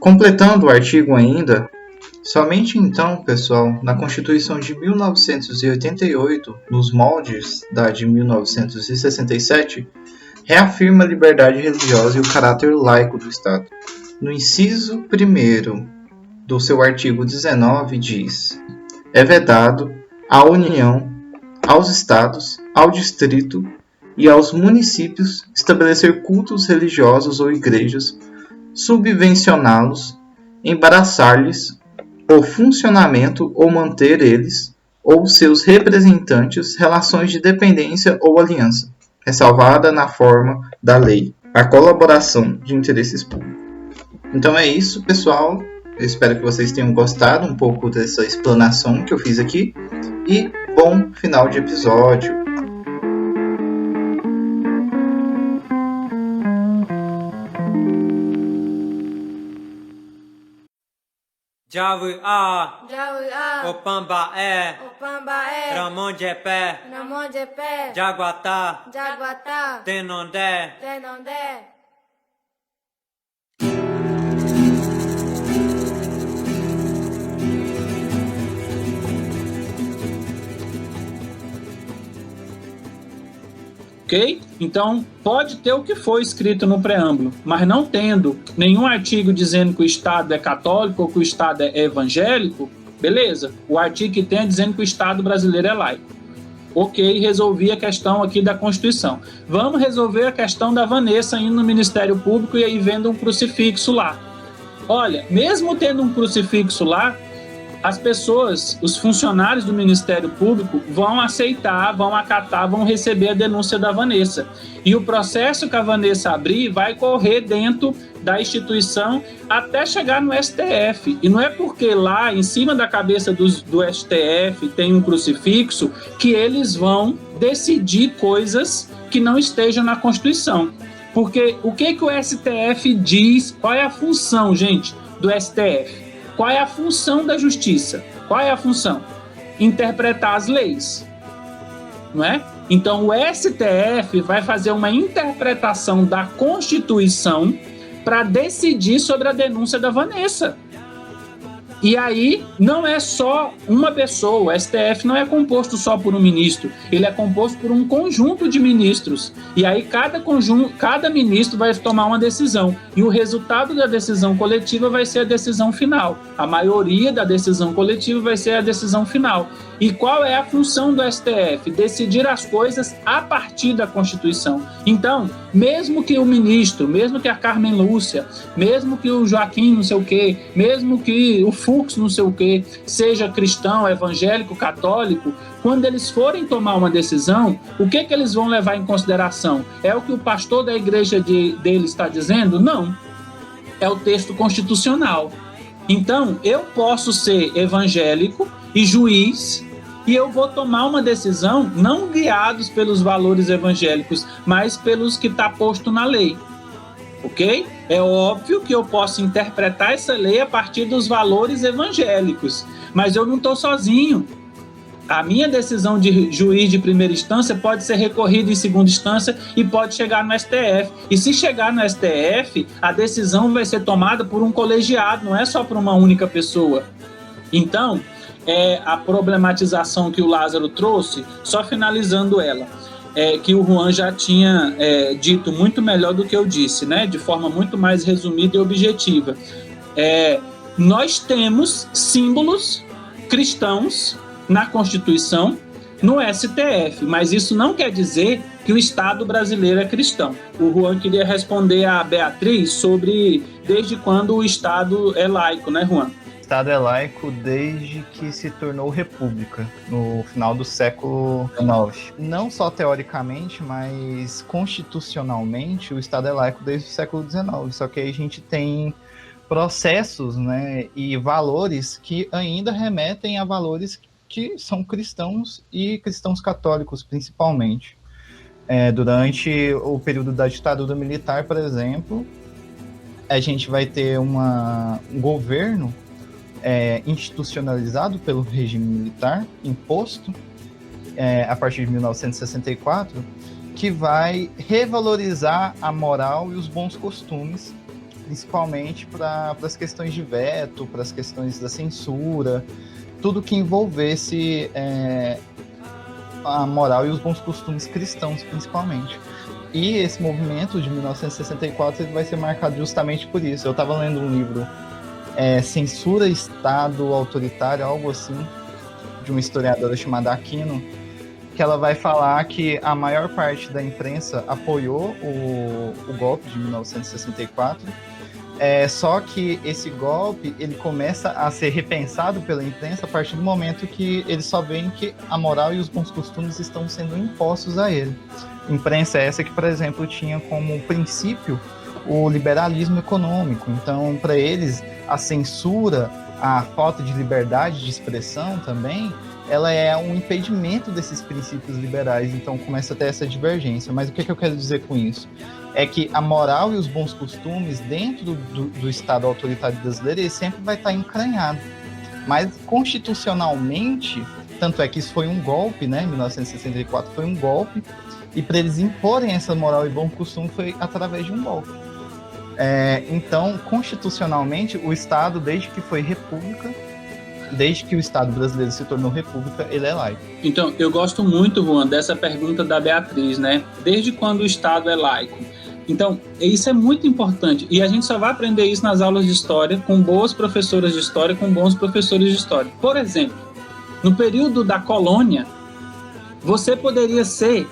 Completando o artigo ainda, somente então, pessoal, na Constituição de 1988, nos moldes da de 1967, reafirma a liberdade religiosa e o caráter laico do Estado. No inciso 1º do seu artigo 19 diz: é vedado à União, aos Estados, ao Distrito e aos municípios estabelecer cultos religiosos ou igrejas, subvencioná-los, embaraçar-lhes o funcionamento ou manter eles ou seus representantes relações de dependência ou aliança, ressalvada na forma da lei, a colaboração de interesses públicos. Então é isso, pessoal. Eu espero que vocês tenham gostado um pouco dessa explanação que eu fiz aqui e bom final de episódio. Jawu a Opamba Ramonje pé Jaguatá Tenondé ok? Então, pode ter o que foi escrito no preâmbulo, mas não tendo nenhum artigo dizendo que o Estado é católico ou que o Estado é evangélico, beleza. O artigo que tem é dizendo que o Estado brasileiro é laico. Ok, resolvi a questão aqui da Constituição. Vamos resolver a questão da Vanessa indo no Ministério Público e aí vendo um crucifixo lá. Olha, mesmo tendo um crucifixo lá, as pessoas, os funcionários do Ministério Público vão aceitar, vão acatar, vão receber a denúncia da Vanessa. E o processo que a Vanessa abrir vai correr dentro da instituição até chegar no STF. E não é porque lá, em cima da cabeça do STF, tem um crucifixo, que eles vão decidir coisas que não estejam na Constituição. Porque o que o STF diz, qual é a função, gente, do STF? Qual é a função da justiça? Qual é a função? Interpretar as leis, não é? Então, o STF vai fazer uma interpretação da Constituição para decidir sobre a denúncia da Vanessa. E aí, não é só uma pessoa, o STF não é composto só por um ministro, ele é composto por um conjunto de ministros. E aí, cada ministro vai tomar uma decisão. E o resultado da decisão coletiva vai ser a decisão final. A maioria da decisão coletiva vai ser a decisão final. E qual é a função do STF? Decidir as coisas a partir da Constituição. Então, mesmo que o ministro, mesmo que a Carmen Lúcia, mesmo que o Joaquim não sei o quê, mesmo que o Fux não sei o quê, seja cristão, evangélico, católico, quando eles forem tomar uma decisão, o que eles vão levar em consideração? É o que o pastor da igreja dele está dizendo? Não. É o texto constitucional. Então, eu posso ser evangélico e juiz, e eu vou tomar uma decisão não guiados pelos valores evangélicos, mas pelos que está posto na lei, ok? É óbvio que eu posso interpretar essa lei a partir dos valores evangélicos, mas eu não estou sozinho. A minha decisão de juiz de primeira instância pode ser recorrida em segunda instância e pode chegar no STF. E se chegar no STF, a decisão vai ser tomada por um colegiado, não é só por uma única pessoa. Então, a problematização que o Lázaro trouxe, só finalizando ela, que o Juan já tinha dito muito melhor do que eu disse, né? De forma muito mais resumida e objetiva. Nós temos símbolos cristãos na Constituição, no STF, mas isso não quer dizer que o Estado brasileiro é cristão. O Juan queria responder a Beatriz sobre desde quando o Estado é laico, né, Juan? O Estado é laico desde que se tornou república, no final do século XIX. Não só teoricamente, mas constitucionalmente, o Estado é laico desde o século XIX. Só que aí a gente tem processos, né, e valores que ainda remetem a valores que são cristãos e cristãos católicos, principalmente. Durante o período da ditadura militar, por exemplo, a gente vai ter um governo institucionalizado pelo regime militar, imposto, a partir de 1964, que vai revalorizar a moral e os bons costumes, principalmente para as questões de veto, para as questões da censura, tudo que envolvesse a moral e os bons costumes cristãos, principalmente. E esse movimento de 1964 ele vai ser marcado justamente por isso. Eu estava lendo um livro, Censura, Estado Autoritário, algo assim, de uma historiadora chamada Aquino, que ela vai falar que a maior parte da imprensa apoiou o golpe de 1964, só que esse golpe ele começa a ser repensado pela imprensa a partir do momento que eles só veem que a moral e os bons costumes estão sendo impostos a ele. Imprensa essa que, por exemplo, tinha como princípio o liberalismo econômico. Então, para eles, a censura, a falta de liberdade de expressão também, ela é um impedimento desses princípios liberais. Então, começa a ter essa divergência. Mas o que eu quero dizer com isso? É que a moral e os bons costumes dentro do Estado autoritário brasileiro, ele sempre vai estar encranhado. Mas, constitucionalmente, tanto é que isso foi um golpe, né? Em 1964 foi um golpe, e para eles imporem essa moral e bom costume foi através de um golpe. Então, constitucionalmente, o Estado, desde que foi república, desde que o Estado brasileiro se tornou república, ele é laico. Então, eu gosto muito, Juan, dessa pergunta da Beatriz, né? Desde quando o Estado é laico? Então, isso é muito importante. E a gente só vai aprender isso nas aulas de história, com boas professoras de história, com bons professores de história. Por exemplo, no período da colônia, você poderia ser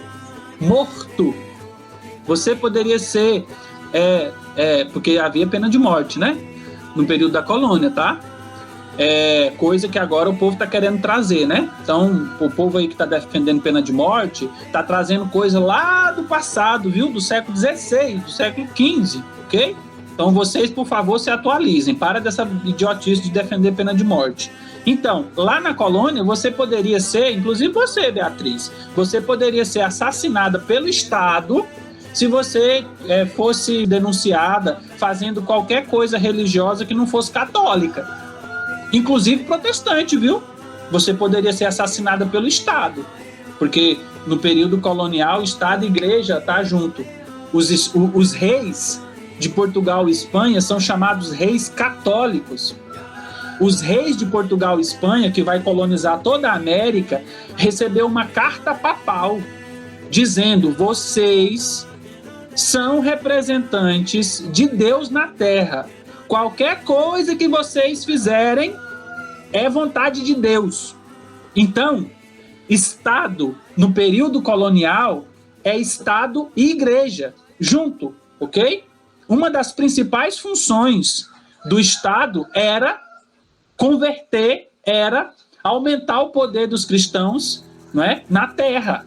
morto. Você poderia ser... porque havia pena de morte, né? No período da colônia, tá? Coisa que agora o povo está querendo trazer, né? Então, o povo aí que está defendendo pena de morte está trazendo coisa lá do passado, viu? Do século XVI, do século XV, ok? Então, vocês, por favor, se atualizem. Para dessa idiotice de defender pena de morte. Então, lá na colônia, você poderia ser, inclusive você, Beatriz, você poderia ser assassinada pelo Estado se você fosse denunciada fazendo qualquer coisa religiosa que não fosse católica. Inclusive protestante, viu? Você poderia ser assassinada pelo Estado, porque no período colonial, Estado e Igreja tá junto. Os reis de Portugal e Espanha são chamados reis católicos. Os reis de Portugal e Espanha, que vai colonizar toda a América, recebeu uma carta papal dizendo: vocês são representantes de Deus na Terra. Qualquer coisa que vocês fizerem é vontade de Deus. Então, Estado, no período colonial, é Estado e Igreja, junto, ok? Uma das principais funções do Estado era converter, era aumentar o poder dos cristãos, não é, na Terra.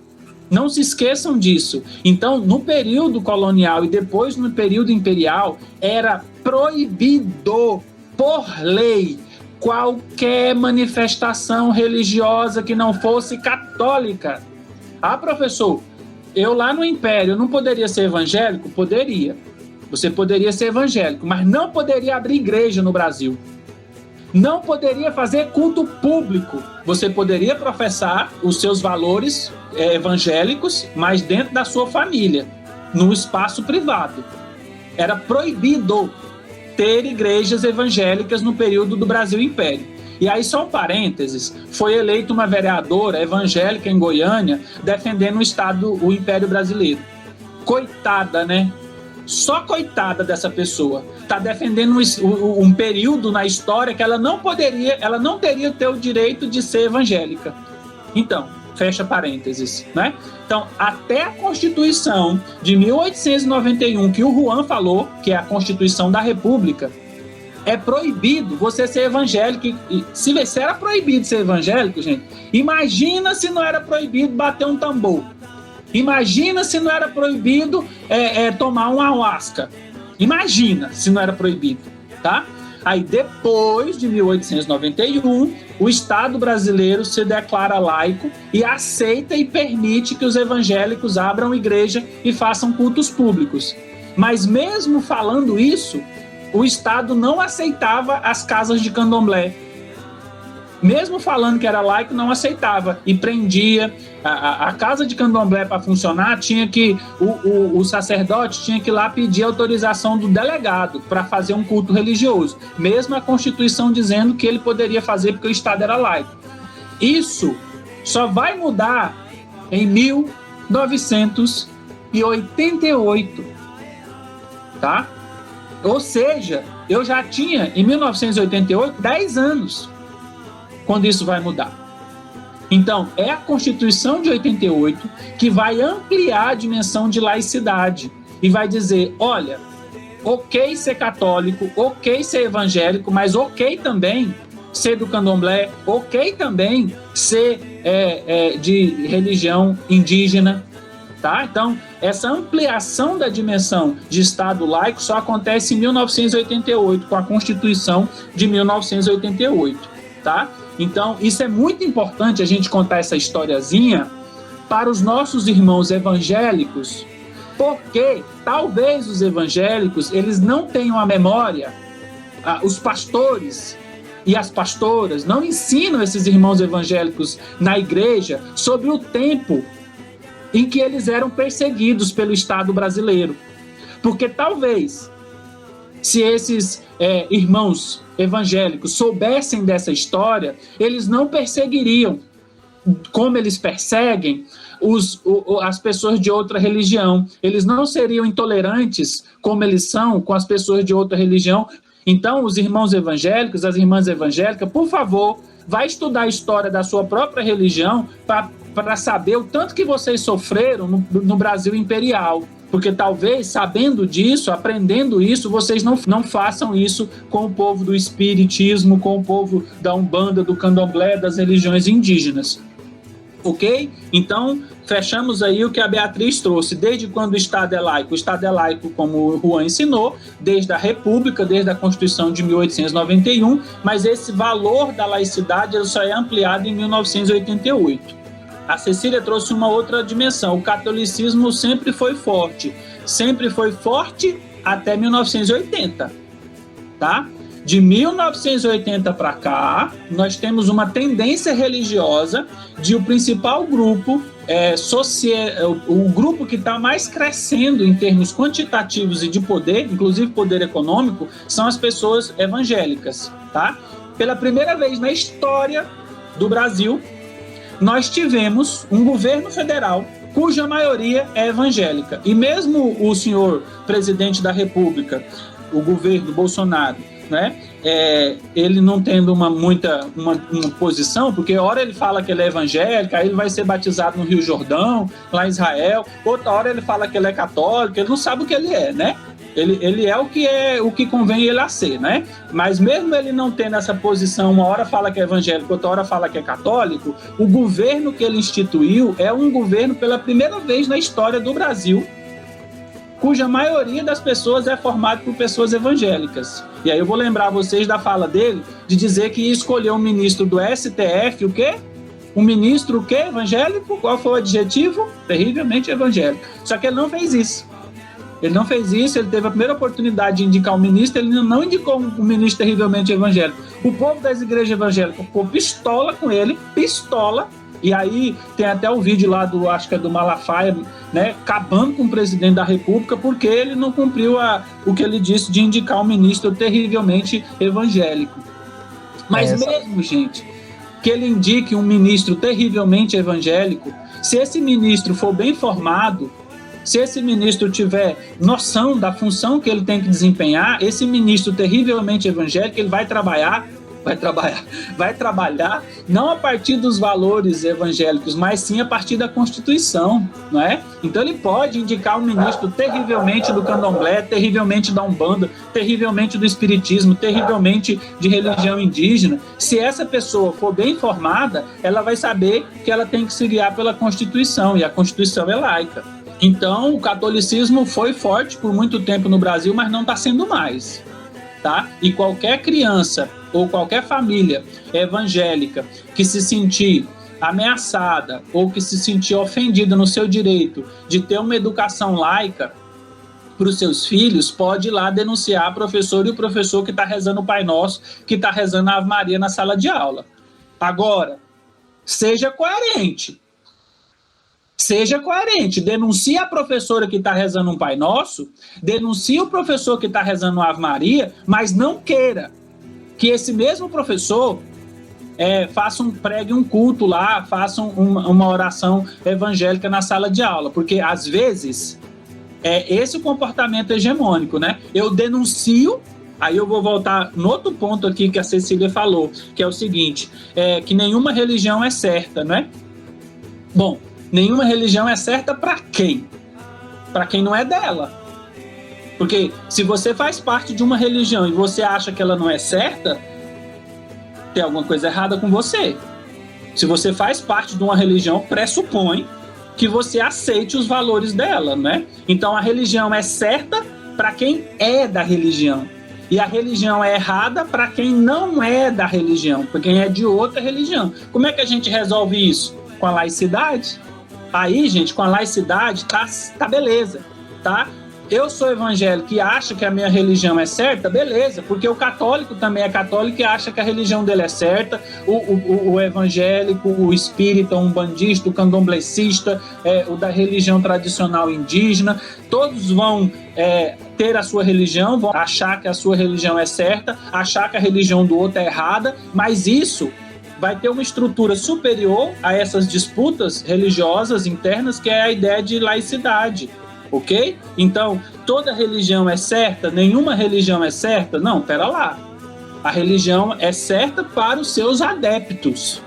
Não se esqueçam disso. Então, no período colonial e depois no período imperial, era proibido, por lei, qualquer manifestação religiosa que não fosse católica. Ah, professor, eu lá no Império não poderia ser evangélico? Poderia. Você poderia ser evangélico, mas não poderia abrir igreja no Brasil. Não poderia fazer culto público. Você poderia professar os seus valores evangélicos, mas dentro da sua família, no espaço privado. Era proibido ter igrejas evangélicas no período do Brasil Império. E aí, só um parênteses, foi eleita uma vereadora evangélica em Goiânia defendendo o Império Brasileiro. Coitada, né? Só coitada dessa pessoa. Está defendendo um período na história que ela não teria ter o direito de ser evangélica. Então, fecha parênteses, né? Então, até a Constituição de 1891, que o Juan falou, que é a Constituição da República, é proibido você ser evangélico. E se era proibido ser evangélico, gente, imagina se não era proibido bater um tambor. Imagina se não era proibido tomar uma ayahuasca. Imagina se não era proibido, tá? Aí, depois de 1891, o Estado brasileiro se declara laico e aceita e permite que os evangélicos abram igreja e façam cultos públicos. Mas mesmo falando isso, o Estado não aceitava as casas de candomblé. Mesmo falando que era laico, não aceitava e prendia. A casa de candomblé, para funcionar, tinha que o sacerdote tinha que ir lá pedir autorização do delegado para fazer um culto religioso, mesmo a Constituição dizendo que ele poderia fazer porque o Estado era laico. Isso só vai mudar em 1988, tá? Ou seja, eu já tinha, em 1988, 10 anos quando isso vai mudar. Então, é a Constituição de 88 que vai ampliar a dimensão de laicidade e vai dizer, olha, ok ser católico, ok ser evangélico, mas ok também ser do candomblé, ok também ser de religião indígena, tá? Então, essa ampliação da dimensão de Estado laico só acontece em 1988, com a Constituição de 1988, tá? Então, isso é muito importante a gente contar essa historiazinha para os nossos irmãos evangélicos, porque talvez os evangélicos eles não tenham a memória, os pastores e as pastoras não ensinam esses irmãos evangélicos na igreja sobre o tempo em que eles eram perseguidos pelo Estado brasileiro. Porque talvez, se esses irmãos evangélicos soubessem dessa história, eles não perseguiriam como eles perseguem as pessoas de outra religião. Eles não seriam intolerantes como eles são com as pessoas de outra religião. Então, os irmãos evangélicos, as irmãs evangélicas, por favor, vai estudar a história da sua própria religião para saber o tanto que vocês sofreram no Brasil imperial. Porque talvez, sabendo disso, aprendendo isso, vocês não façam isso com o povo do espiritismo, com o povo da Umbanda, do Candomblé, das religiões indígenas. Ok? Então, fechamos aí o que a Beatriz trouxe. Desde quando o Estado é laico? O Estado é laico, como o Juan ensinou, desde a República, desde a Constituição de 1891, mas esse valor da laicidade só é ampliado em 1988. A Cecília trouxe uma outra dimensão. O catolicismo sempre foi forte até 1980, tá? De 1980 para cá, nós temos uma tendência religiosa de o principal grupo, o grupo que está mais crescendo em termos quantitativos e de poder, inclusive poder econômico, são as pessoas evangélicas, tá? Pela primeira vez na história do Brasil, nós tivemos um governo federal cuja maioria é evangélica. E mesmo o senhor presidente da República, o governo Bolsonaro, né, ele não tendo uma posição, porque hora ele fala que ele é evangélico, aí ele vai ser batizado no Rio Jordão, lá em Israel, outra hora ele fala que ele é católico, ele não sabe o que ele é, né? Ele é o que convém ele a ser, né? Mas mesmo ele não tendo essa posição, uma hora fala que é evangélico, outra hora fala que é católico, o governo que ele instituiu é um governo pela primeira vez na história do Brasil, cuja maioria das pessoas é formada por pessoas evangélicas. E aí eu vou lembrar vocês da fala dele, de dizer que ia escolher um ministro do STF, o quê? Um ministro o quê? Evangélico? Qual foi o adjetivo? Terrivelmente evangélico. Só que ele não fez isso. Ele não fez isso, ele teve a primeira oportunidade de indicar um ministro, ele não indicou um ministro terrivelmente evangélico. O povo das igrejas evangélicas ficou pistola com ele, pistola, e aí tem até o vídeo lá acho que é do Malafaia, né, acabando com o presidente da República, porque ele não cumpriu o que ele disse de indicar um ministro terrivelmente evangélico. Mas mesmo, gente, que ele indique um ministro terrivelmente evangélico, se esse ministro for bem formado, se esse ministro tiver noção da função que ele tem que desempenhar, esse ministro terrivelmente evangélico, ele vai trabalhar não a partir dos valores evangélicos, mas sim a partir da Constituição, não é? Então ele pode indicar um ministro terrivelmente do Candomblé, terrivelmente da Umbanda, terrivelmente do Espiritismo, terrivelmente de religião indígena. Se essa pessoa for bem formada, ela vai saber que ela tem que se guiar pela Constituição, e a Constituição é laica. Então, o catolicismo foi forte por muito tempo no Brasil, mas não está sendo mais, tá? E qualquer criança ou qualquer família evangélica que se sentir ameaçada ou que se sentir ofendida no seu direito de ter uma educação laica para os seus filhos, pode ir lá denunciar a professora e o professor que está rezando o Pai Nosso, que está rezando a Ave Maria na sala de aula. Agora, seja coerente. Seja coerente, denuncie a professora que está rezando um Pai Nosso, denuncie o professor que está rezando uma Ave Maria, mas não queira que esse mesmo professor pregue um culto lá, faça uma oração evangélica na sala de aula, porque às vezes é esse o comportamento hegemônico, né? Eu denuncio, aí eu vou voltar no outro ponto aqui que a Cecília falou, que é o seguinte, que nenhuma religião é certa, né? Bom, nenhuma religião é certa para quem? Para quem não é dela. Porque se você faz parte de uma religião e você acha que ela não é certa, tem alguma coisa errada com você. Se você faz parte de uma religião, pressupõe que você aceite os valores dela, né? Então a religião é certa para quem é da religião. E a religião é errada para quem não é da religião, para quem é de outra religião. Como é que a gente resolve isso? Com a laicidade? Aí, gente, com a laicidade, tá beleza, tá? Eu sou evangélico e acha que a minha religião é certa, beleza, porque o católico também é católico e acha que a religião dele é certa, o evangélico, o espírita, o umbandista, o candomblessista, o da religião tradicional indígena, todos vão ter a sua religião, vão achar que a sua religião é certa, achar que a religião do outro é errada, mas isso vai ter uma estrutura superior a essas disputas religiosas internas, que é a ideia de laicidade, ok? Então, toda religião é certa? Nenhuma religião é certa? Não, pera lá. A religião é certa para os seus adeptos.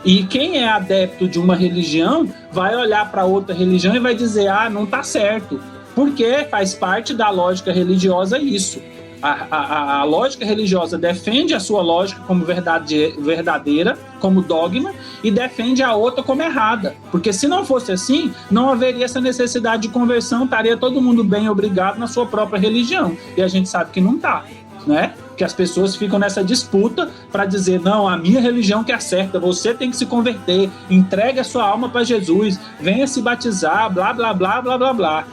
E quem é adepto de uma religião vai olhar para outra religião e vai dizer, não está certo, porque faz parte da lógica religiosa isso. A lógica religiosa defende a sua lógica como verdadeira, como dogma, e defende a outra como errada. Porque se não fosse assim, não haveria essa necessidade de conversão, estaria todo mundo bem obrigado na sua própria religião. E a gente sabe que não está, né? Que as pessoas ficam nessa disputa para dizer, não, a minha religião que é certa, você tem que se converter, entregue a sua alma para Jesus, venha se batizar, blá, blá, blá, blá, blá, blá.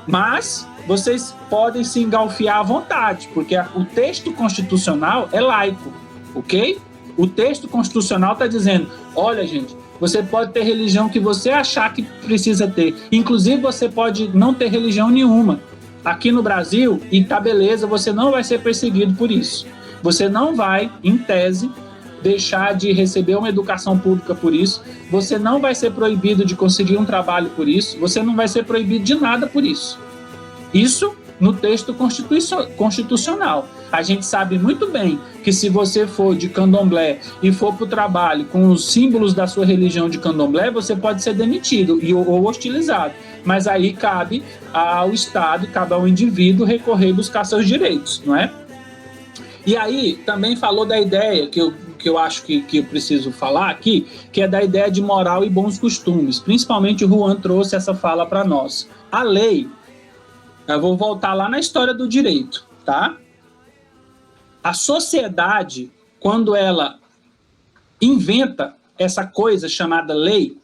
Mas vocês podem se engalfiar à vontade, porque o texto constitucional é laico, ok? O texto constitucional está dizendo, olha, gente, você pode ter religião que você achar que precisa ter. Inclusive, você pode não ter religião nenhuma. Aqui no Brasil, e tá beleza, você não vai ser perseguido por isso. Você não vai, em tese, deixar de receber uma educação pública por isso. Você não vai ser proibido de conseguir um trabalho por isso. Você não vai ser proibido de nada por isso. Isso no texto constitucional. A gente sabe muito bem que se você for de candomblé e for para o trabalho com os símbolos da sua religião de candomblé, você pode ser demitido ou hostilizado. Mas aí cabe ao Estado, cabe ao indivíduo recorrer e buscar seus direitos, não é? E aí também falou da ideia que eu acho que eu preciso falar aqui, que é da ideia de moral e bons costumes. Principalmente o Juan trouxe essa fala para nós. A lei, eu vou voltar lá na história do direito, tá? A sociedade, quando ela inventa essa coisa chamada lei,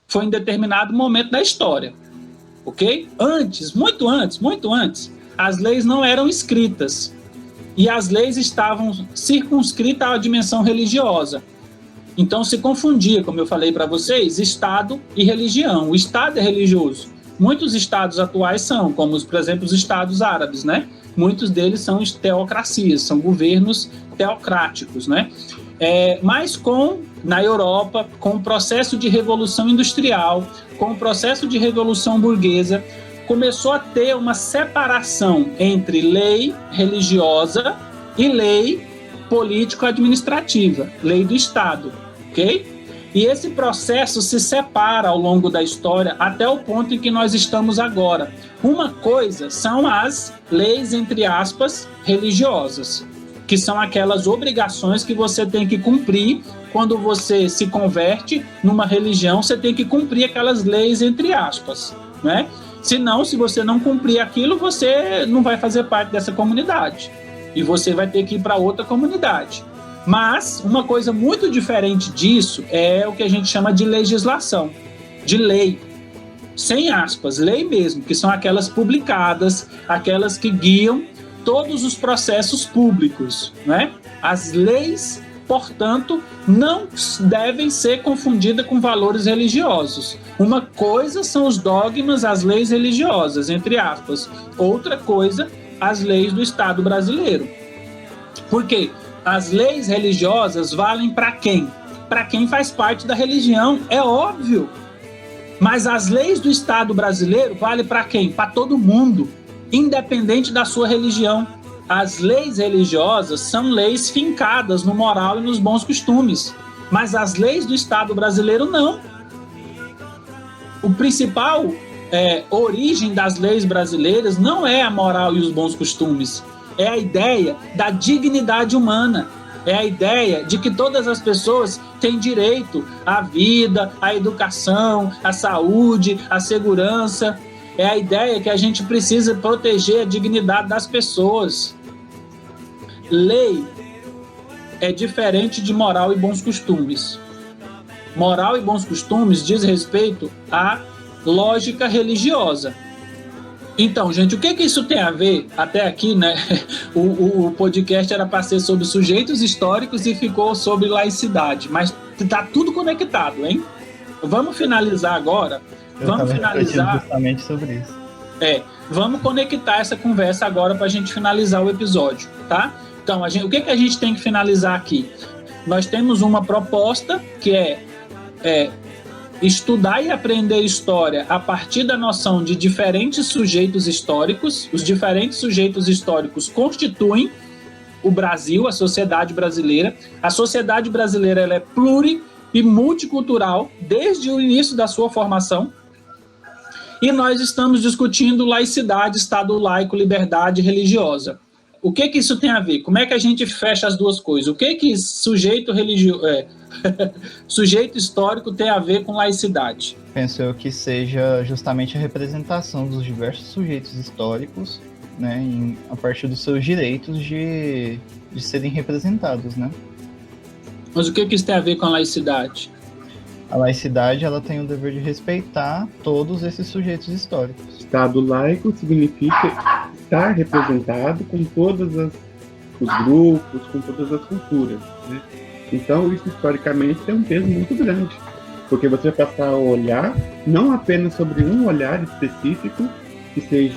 foi em determinado momento da história, ok? Antes, muito antes, as leis não eram escritas e as leis estavam circunscritas à dimensão religiosa. Então se confundia, como eu falei para vocês, Estado e religião. O Estado é religioso. Muitos estados atuais são, como, por exemplo, os estados árabes, né? Muitos deles são teocracias, são governos teocráticos, né? Mas na Europa, com o processo de revolução industrial, com o processo de revolução burguesa, começou a ter uma separação entre lei religiosa e lei político-administrativa, lei do Estado, ok? E esse processo se separa ao longo da história até o ponto em que nós estamos agora. Uma coisa são as leis, entre aspas, religiosas, que são aquelas obrigações que você tem que cumprir quando você se converte numa religião, você tem que cumprir aquelas leis, entre aspas, né? Senão, se você não cumprir aquilo, você não vai fazer parte dessa comunidade e você vai ter que ir para outra comunidade. Mas uma coisa muito diferente disso é o que a gente chama de legislação, de lei, sem aspas, lei mesmo, que são aquelas publicadas, aquelas que guiam todos os processos públicos, né? As leis, portanto, não devem ser confundidas com valores religiosos. Uma coisa são os dogmas, as leis religiosas, entre aspas. Outra coisa, as leis do Estado brasileiro. Por quê? As leis religiosas valem para quem? Para quem faz parte da religião, é óbvio. Mas as leis do Estado brasileiro valem para quem? Para todo mundo, independente da sua religião. As leis religiosas são leis fincadas no moral e nos bons costumes, mas as leis do Estado brasileiro não. O principal origem das leis brasileiras não é a moral e os bons costumes, é a ideia da dignidade humana, é a ideia de que todas as pessoas têm direito à vida, à educação, à saúde, à segurança. É a ideia que a gente precisa proteger a dignidade das pessoas. Lei é diferente de moral e bons costumes. Moral e bons costumes diz respeito à lógica religiosa. Então, gente, o que isso tem a ver? Até aqui, né? O podcast era para ser sobre sujeitos históricos e ficou sobre laicidade, mas tá tudo conectado, hein? Vamos finalizar agora. Vamos finalizar justamente sobre isso. Vamos conectar essa conversa agora para a gente finalizar o episódio, tá? Então, o que a gente tem que finalizar aqui? Nós temos uma proposta que é estudar e aprender história a partir da noção de diferentes sujeitos históricos. Os diferentes sujeitos históricos constituem o Brasil, a sociedade brasileira. A sociedade brasileira ela é pluri e multicultural desde o início da sua formação. E nós estamos discutindo laicidade, Estado laico, liberdade religiosa. O que isso tem a ver? Como é que a gente fecha as duas coisas? O que sujeito sujeito histórico tem a ver com laicidade? Penso eu que seja justamente a representação dos diversos sujeitos históricos, né, a partir dos seus direitos de serem representados, né? Mas o que isso tem a ver com a laicidade? A laicidade, ela tem o dever de respeitar todos esses sujeitos históricos. Estado laico significa estar representado com todos os grupos, com todas as culturas, né? Então, isso historicamente tem um peso muito grande, porque você vai passar a olhar não apenas sobre um olhar específico que seja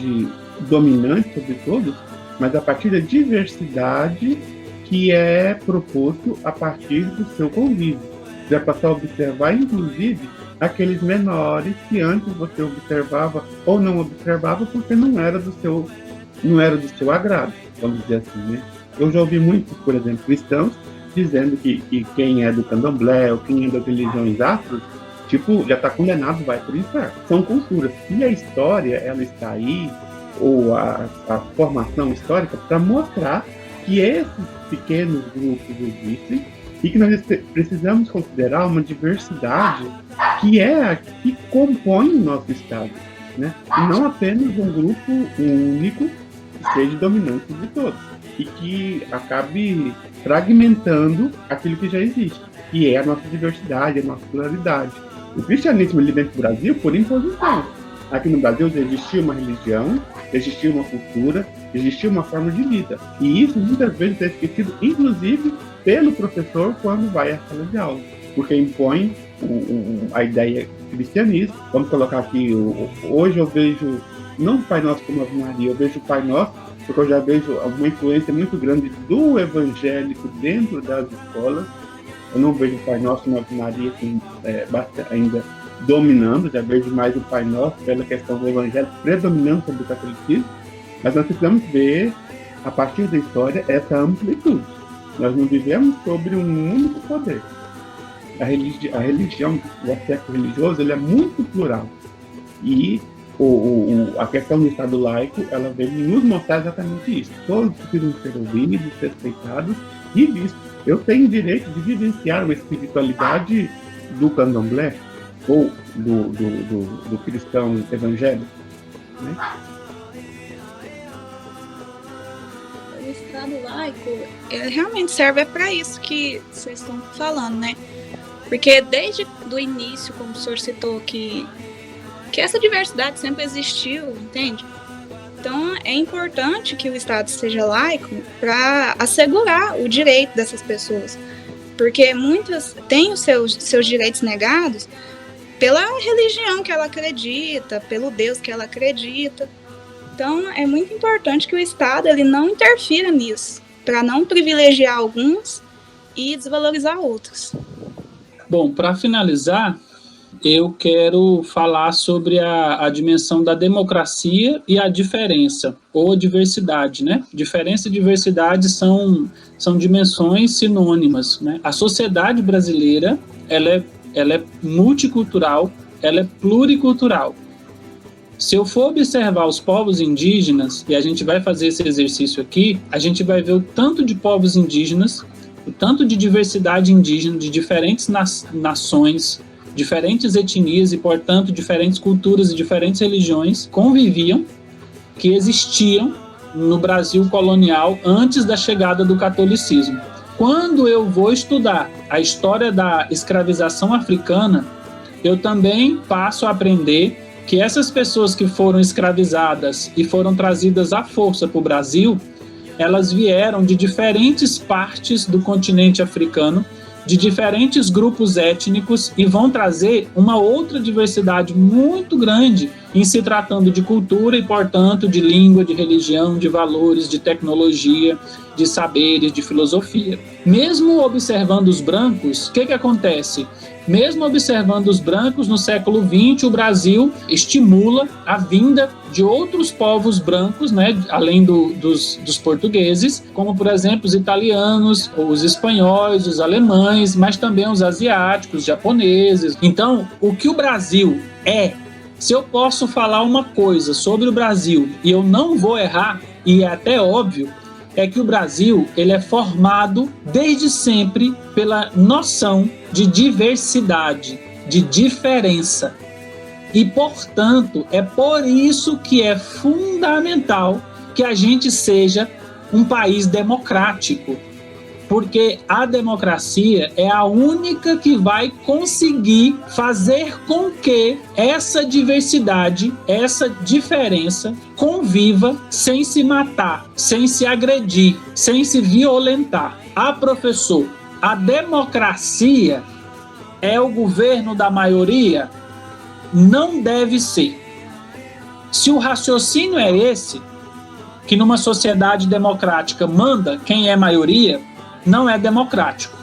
dominante sobre todos, mas a partir da diversidade que é proposto a partir do seu convívio. Você vai passar a observar, inclusive, aqueles menores que antes você observava ou não observava porque não era do seu agrado, vamos dizer assim, né? Eu já ouvi muitos, por exemplo, cristãos dizendo que quem é do candomblé ou quem é das religiões afros, já está condenado, vai para o inferno. São culturas. E a história, ela está aí, ou a formação histórica, para mostrar que esses pequenos grupos existem e que nós precisamos considerar uma diversidade que é a que compõe o nosso Estado, né? E não apenas um grupo único que seja dominante de todos e que acabe fragmentando aquilo que já existe, que é a nossa diversidade, a nossa pluralidade. O cristianismo ele vem para o Brasil por imposição. Aqui no Brasil já existia uma religião, existia uma cultura, existia uma forma de vida. E isso muitas vezes é esquecido, inclusive pelo professor quando vai à sala de aula, porque impõe a ideia do cristianismo. Vamos colocar aqui, hoje eu vejo, não o Pai Nosso como Ave Maria, eu vejo o Pai Nosso, porque eu já vejo uma influência muito grande do evangélico dentro das escolas. Eu não vejo o Pai Nosso como Ave Maria assim, ainda dominando, já vejo mais o Pai Nosso pela questão do evangelho predominando sobre o catolicismo, mas nós precisamos ver, a partir da história, essa amplitude. Nós não vivemos sobre um único poder. A religião, o aspecto religioso, ele é muito plural. E a questão do Estado laico, ela vem nos mostrar exatamente isso. Todos precisam ser ouvidos, respeitados e vistos. Eu tenho direito de vivenciar a espiritualidade do candomblé ou do cristão evangélico, né? O Estado laico realmente serve para isso que vocês estão falando, né? Porque desde o início, como o senhor citou, que essa diversidade sempre existiu, entende? Então, é importante que o Estado seja laico para assegurar o direito dessas pessoas. Porque muitas têm os seus direitos negados pela religião que ela acredita, pelo Deus que ela acredita. Então, é muito importante que o Estado ele não interfira nisso, para não privilegiar alguns e desvalorizar outros. Bom, para finalizar, eu quero falar sobre a dimensão da democracia e a diferença, ou a diversidade, né? Diferença e diversidade são dimensões sinônimas, né? A sociedade brasileira, ela é multicultural, ela é pluricultural. Se eu for observar os povos indígenas, e a gente vai fazer esse exercício aqui, a gente vai ver o tanto de povos indígenas, o tanto de diversidade indígena, de diferentes nações, diferentes etnias e, portanto, diferentes culturas e diferentes religiões conviviam, que existiam no Brasil colonial antes da chegada do catolicismo. Quando eu vou estudar a história da escravização africana, eu também passo a aprender que essas pessoas que foram escravizadas e foram trazidas à força para o Brasil, elas vieram de diferentes partes do continente africano, de diferentes grupos étnicos, e vão trazer uma outra diversidade muito grande em se tratando de cultura e, portanto, de língua, de religião, de valores, de tecnologia, de saberes, de filosofia. Mesmo observando os brancos, o que acontece? Mesmo observando os brancos, no século XX, o Brasil estimula a vinda de outros povos brancos, né, além dos portugueses, como, por exemplo, os italianos, os espanhóis, os alemães, mas também os asiáticos, os japoneses. Então, o que o Brasil é, se eu posso falar uma coisa sobre o Brasil e eu não vou errar, e é até óbvio, é que o Brasil ele é formado desde sempre pela noção de diversidade, de diferença. E, portanto, é por isso que é fundamental que a gente seja um país democrático, porque a democracia é a única que vai conseguir fazer com que essa diversidade, essa diferença conviva sem se matar, sem se agredir, sem se violentar. Professor, a democracia é o governo da maioria? Não deve ser. Se o raciocínio é esse, que numa sociedade democrática manda quem é maioria, não é democrático.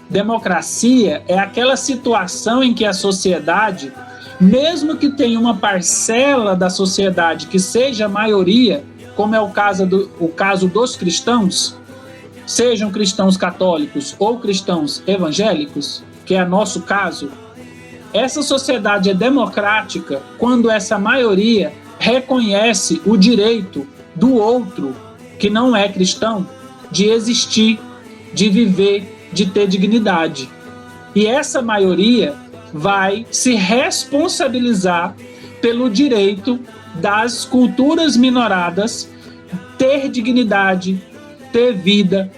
Democracia é aquela situação em que a sociedade, mesmo que tenha uma parcela da sociedade que seja maioria, como é o caso dos cristãos, sejam cristãos católicos ou cristãos evangélicos, que é nosso caso, essa sociedade é democrática quando essa maioria reconhece o direito do outro, que não é cristão, de existir, de viver, de ter dignidade. E essa maioria vai se responsabilizar pelo direito das culturas minoradas ter dignidade, ter vida,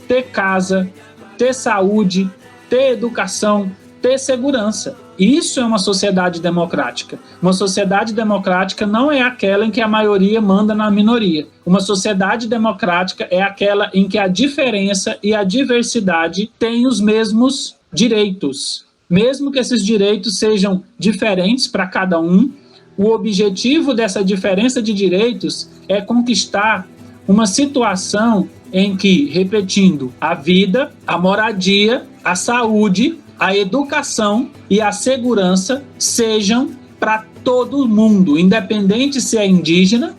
ter casa, ter saúde, ter educação, ter segurança. Isso é uma sociedade democrática. Uma sociedade democrática não é aquela em que a maioria manda na minoria. Uma sociedade democrática é aquela em que a diferença e a diversidade têm os mesmos direitos. Mesmo que esses direitos sejam diferentes para cada um, o objetivo dessa diferença de direitos é conquistar uma situação em que, repetindo, a vida, a moradia, a saúde, a educação e a segurança sejam para todo mundo, independente se é indígena,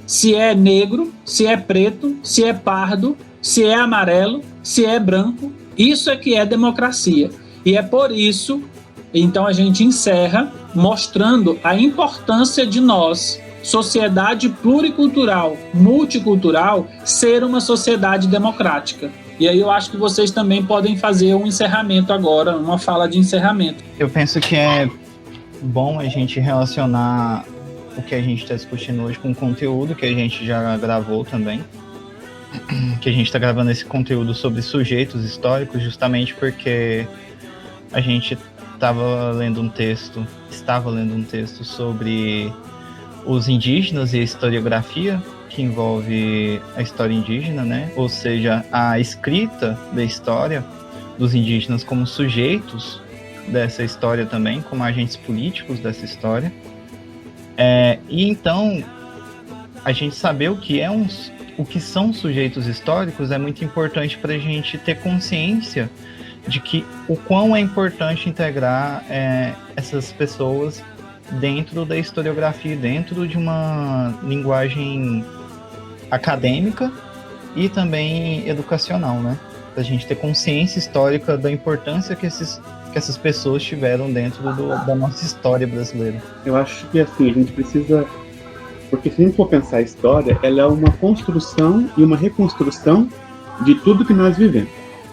se é negro, se é preto, se é pardo, se é amarelo, se é branco. Isso é que é democracia. E é por isso, então a gente encerra mostrando a importância de nós, sociedade pluricultural, multicultural, ser uma sociedade democrática. E aí eu acho que vocês também podem fazer um encerramento agora, uma fala de encerramento. Eu penso que é bom a gente relacionar o que a gente está discutindo hoje com o conteúdo que a gente já gravou também. Que a gente está gravando esse conteúdo sobre sujeitos históricos justamente porque a gente estava lendo um texto sobre os indígenas e a historiografia, que envolve a história indígena, né? Ou seja, a escrita da história dos indígenas como sujeitos dessa história também, como agentes políticos dessa história. E então, a gente saber o que são sujeitos históricos é muito importante para a gente ter consciência de que o quão é importante integrar essas pessoas dentro da historiografia, dentro de uma linguagem acadêmica e também educacional, né? Pra gente ter consciência histórica da importância que essas pessoas tiveram dentro da nossa história brasileira. Eu acho que assim, a gente precisa... Porque se a gente for pensar a história, ela é uma construção e uma reconstrução de tudo que nós vivemos.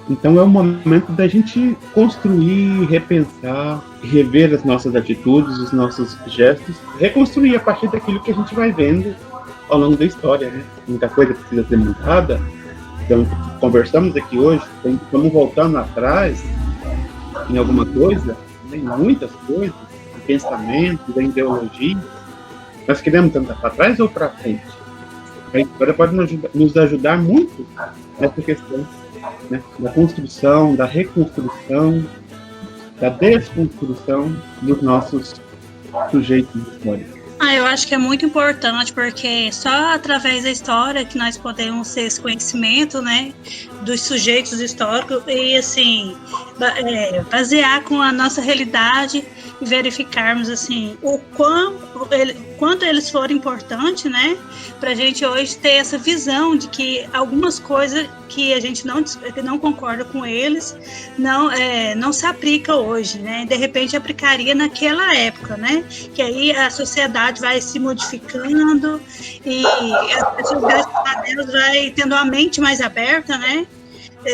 Então é o momento da gente construir, repensar, rever as nossas atitudes, os nossos gestos, reconstruir a partir daquilo que a gente vai vendo ao longo da história, né? Muita coisa precisa ser mudada. Então, conversamos aqui hoje, vamos voltando atrás em alguma coisa, em muitas coisas, pensamento, da ideologia, nós queremos andar para trás ou para frente? A história pode nos ajudar muito nessa questão, né, da construção, da reconstrução, da desconstrução dos nossos sujeitos históricos. Eu acho que é muito importante, porque só através da história que nós podemos ter esse conhecimento, né, dos sujeitos históricos e, assim, basear com a nossa realidade e verificarmos, assim, o quanto eles foram importantes, né, para a gente hoje ter essa visão de que algumas coisas que a gente não concorda com eles não se aplica hoje, né, de repente aplicaria naquela época, né, que aí a sociedade vai se modificando e a sociedade vai tendo a mente mais aberta, né,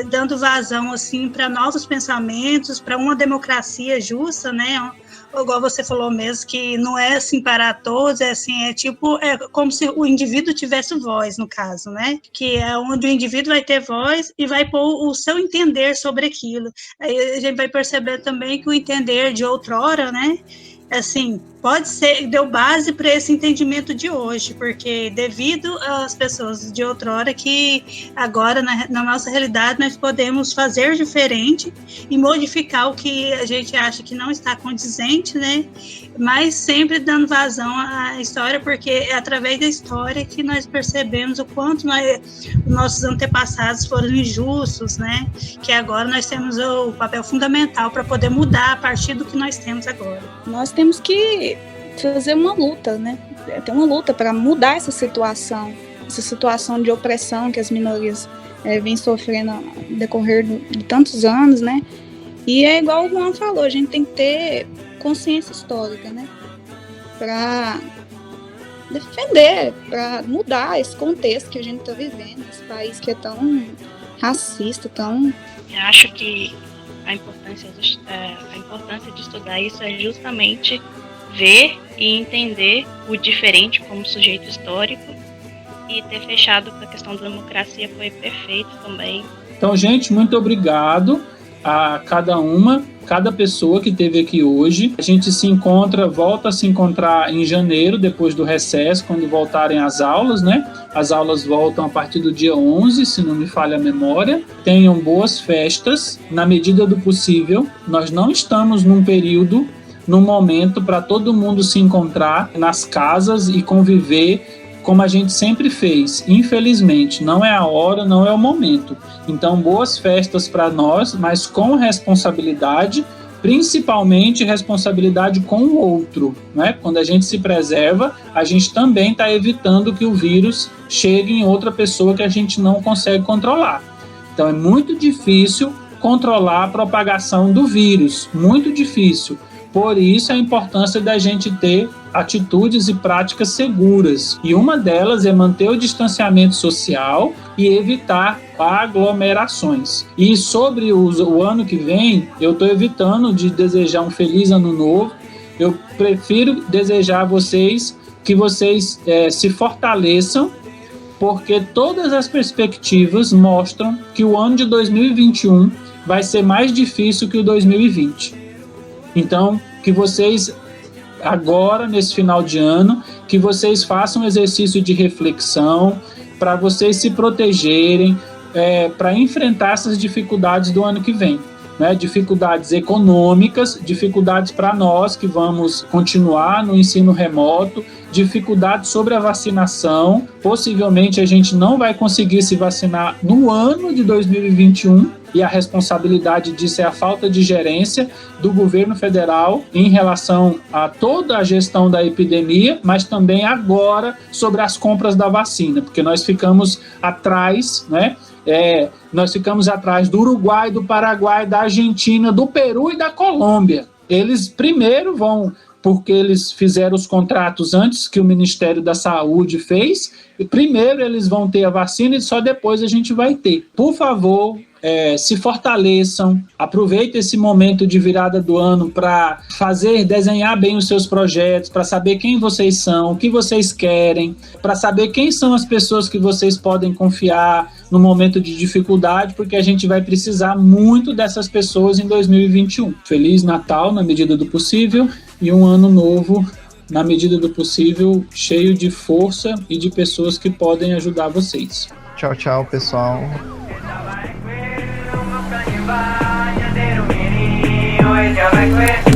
dando vazão, assim, para novos pensamentos, para uma democracia justa, né, igual você falou mesmo, que não é assim para todos, é como se o indivíduo tivesse voz, no caso, né? Que é onde o indivíduo vai ter voz e vai pôr o seu entender sobre aquilo. Aí a gente vai perceber também que o entender de outrora, né? Assim, pode ser, deu base para esse entendimento de hoje, porque devido às pessoas de outrora que agora, na nossa realidade, nós podemos fazer diferente e modificar o que a gente acha que não está condizente, né? Mas sempre dando vazão à história, porque é através da história que nós percebemos o quanto nossos antepassados foram injustos, né? Que agora nós temos o papel fundamental para poder mudar a partir do que nós temos agora. Nós temos que fazer uma luta, né? Tem uma luta para mudar essa situação de opressão que as minorias vêm sofrendo no decorrer de tantos anos, né? E é igual o Juan falou, a gente tem que ter consciência histórica, né? Para defender, para mudar esse contexto que a gente está vivendo, esse país que é tão racista, tão... Eu acho que a importância de estudar isso é justamente ver e entender o diferente como sujeito histórico, e ter fechado com a questão da democracia foi perfeito também. Então, gente, muito obrigado a cada pessoa que esteve aqui hoje. A gente volta a se encontrar em janeiro, depois do recesso, quando voltarem as aulas, né? As aulas voltam a partir do dia 11, se não me falha a memória. Tenham boas festas, na medida do possível. Nós não estamos num momento para todo mundo se encontrar nas casas e conviver como a gente sempre fez. Infelizmente, não é a hora, não é o momento. Então, boas festas para nós, mas com responsabilidade, principalmente responsabilidade com o outro, né? Quando a gente se preserva, a gente também está evitando que o vírus chegue em outra pessoa que a gente não consegue controlar. Então, é muito difícil controlar a propagação do vírus, muito difícil. Por isso, a importância da gente ter atitudes e práticas seguras. E uma delas é manter o distanciamento social e evitar aglomerações. E sobre o ano que vem, eu estou evitando de desejar um feliz ano novo. Eu prefiro desejar a vocês que vocês se fortaleçam, porque todas as perspectivas mostram que o ano de 2021 vai ser mais difícil que o 2020. Então, que vocês, agora, nesse final de ano, que vocês façam um exercício de reflexão para vocês se protegerem, para enfrentar essas dificuldades do ano que vem, né? Dificuldades econômicas, dificuldades para nós que vamos continuar no ensino remoto, dificuldades sobre a vacinação. Possivelmente a gente não vai conseguir se vacinar no ano de 2021, e a responsabilidade disso é a falta de gerência do governo federal em relação a toda a gestão da epidemia, mas também agora sobre as compras da vacina, porque nós ficamos atrás, né? Nós ficamos atrás do Uruguai, do Paraguai, da Argentina, do Peru e da Colômbia. Eles primeiro vão, porque eles fizeram os contratos antes que o Ministério da Saúde fez, e primeiro eles vão ter a vacina e só depois a gente vai ter. Por favor, se fortaleçam, aproveitem esse momento de virada do ano para desenhar bem os seus projetos, para saber quem vocês são, o que vocês querem, para saber quem são as pessoas que vocês podem confiar no momento de dificuldade, porque a gente vai precisar muito dessas pessoas em 2021. Feliz Natal, na medida do possível, e um ano novo, na medida do possível, cheio de força e de pessoas que podem ajudar vocês. Tchau, tchau, pessoal. Ella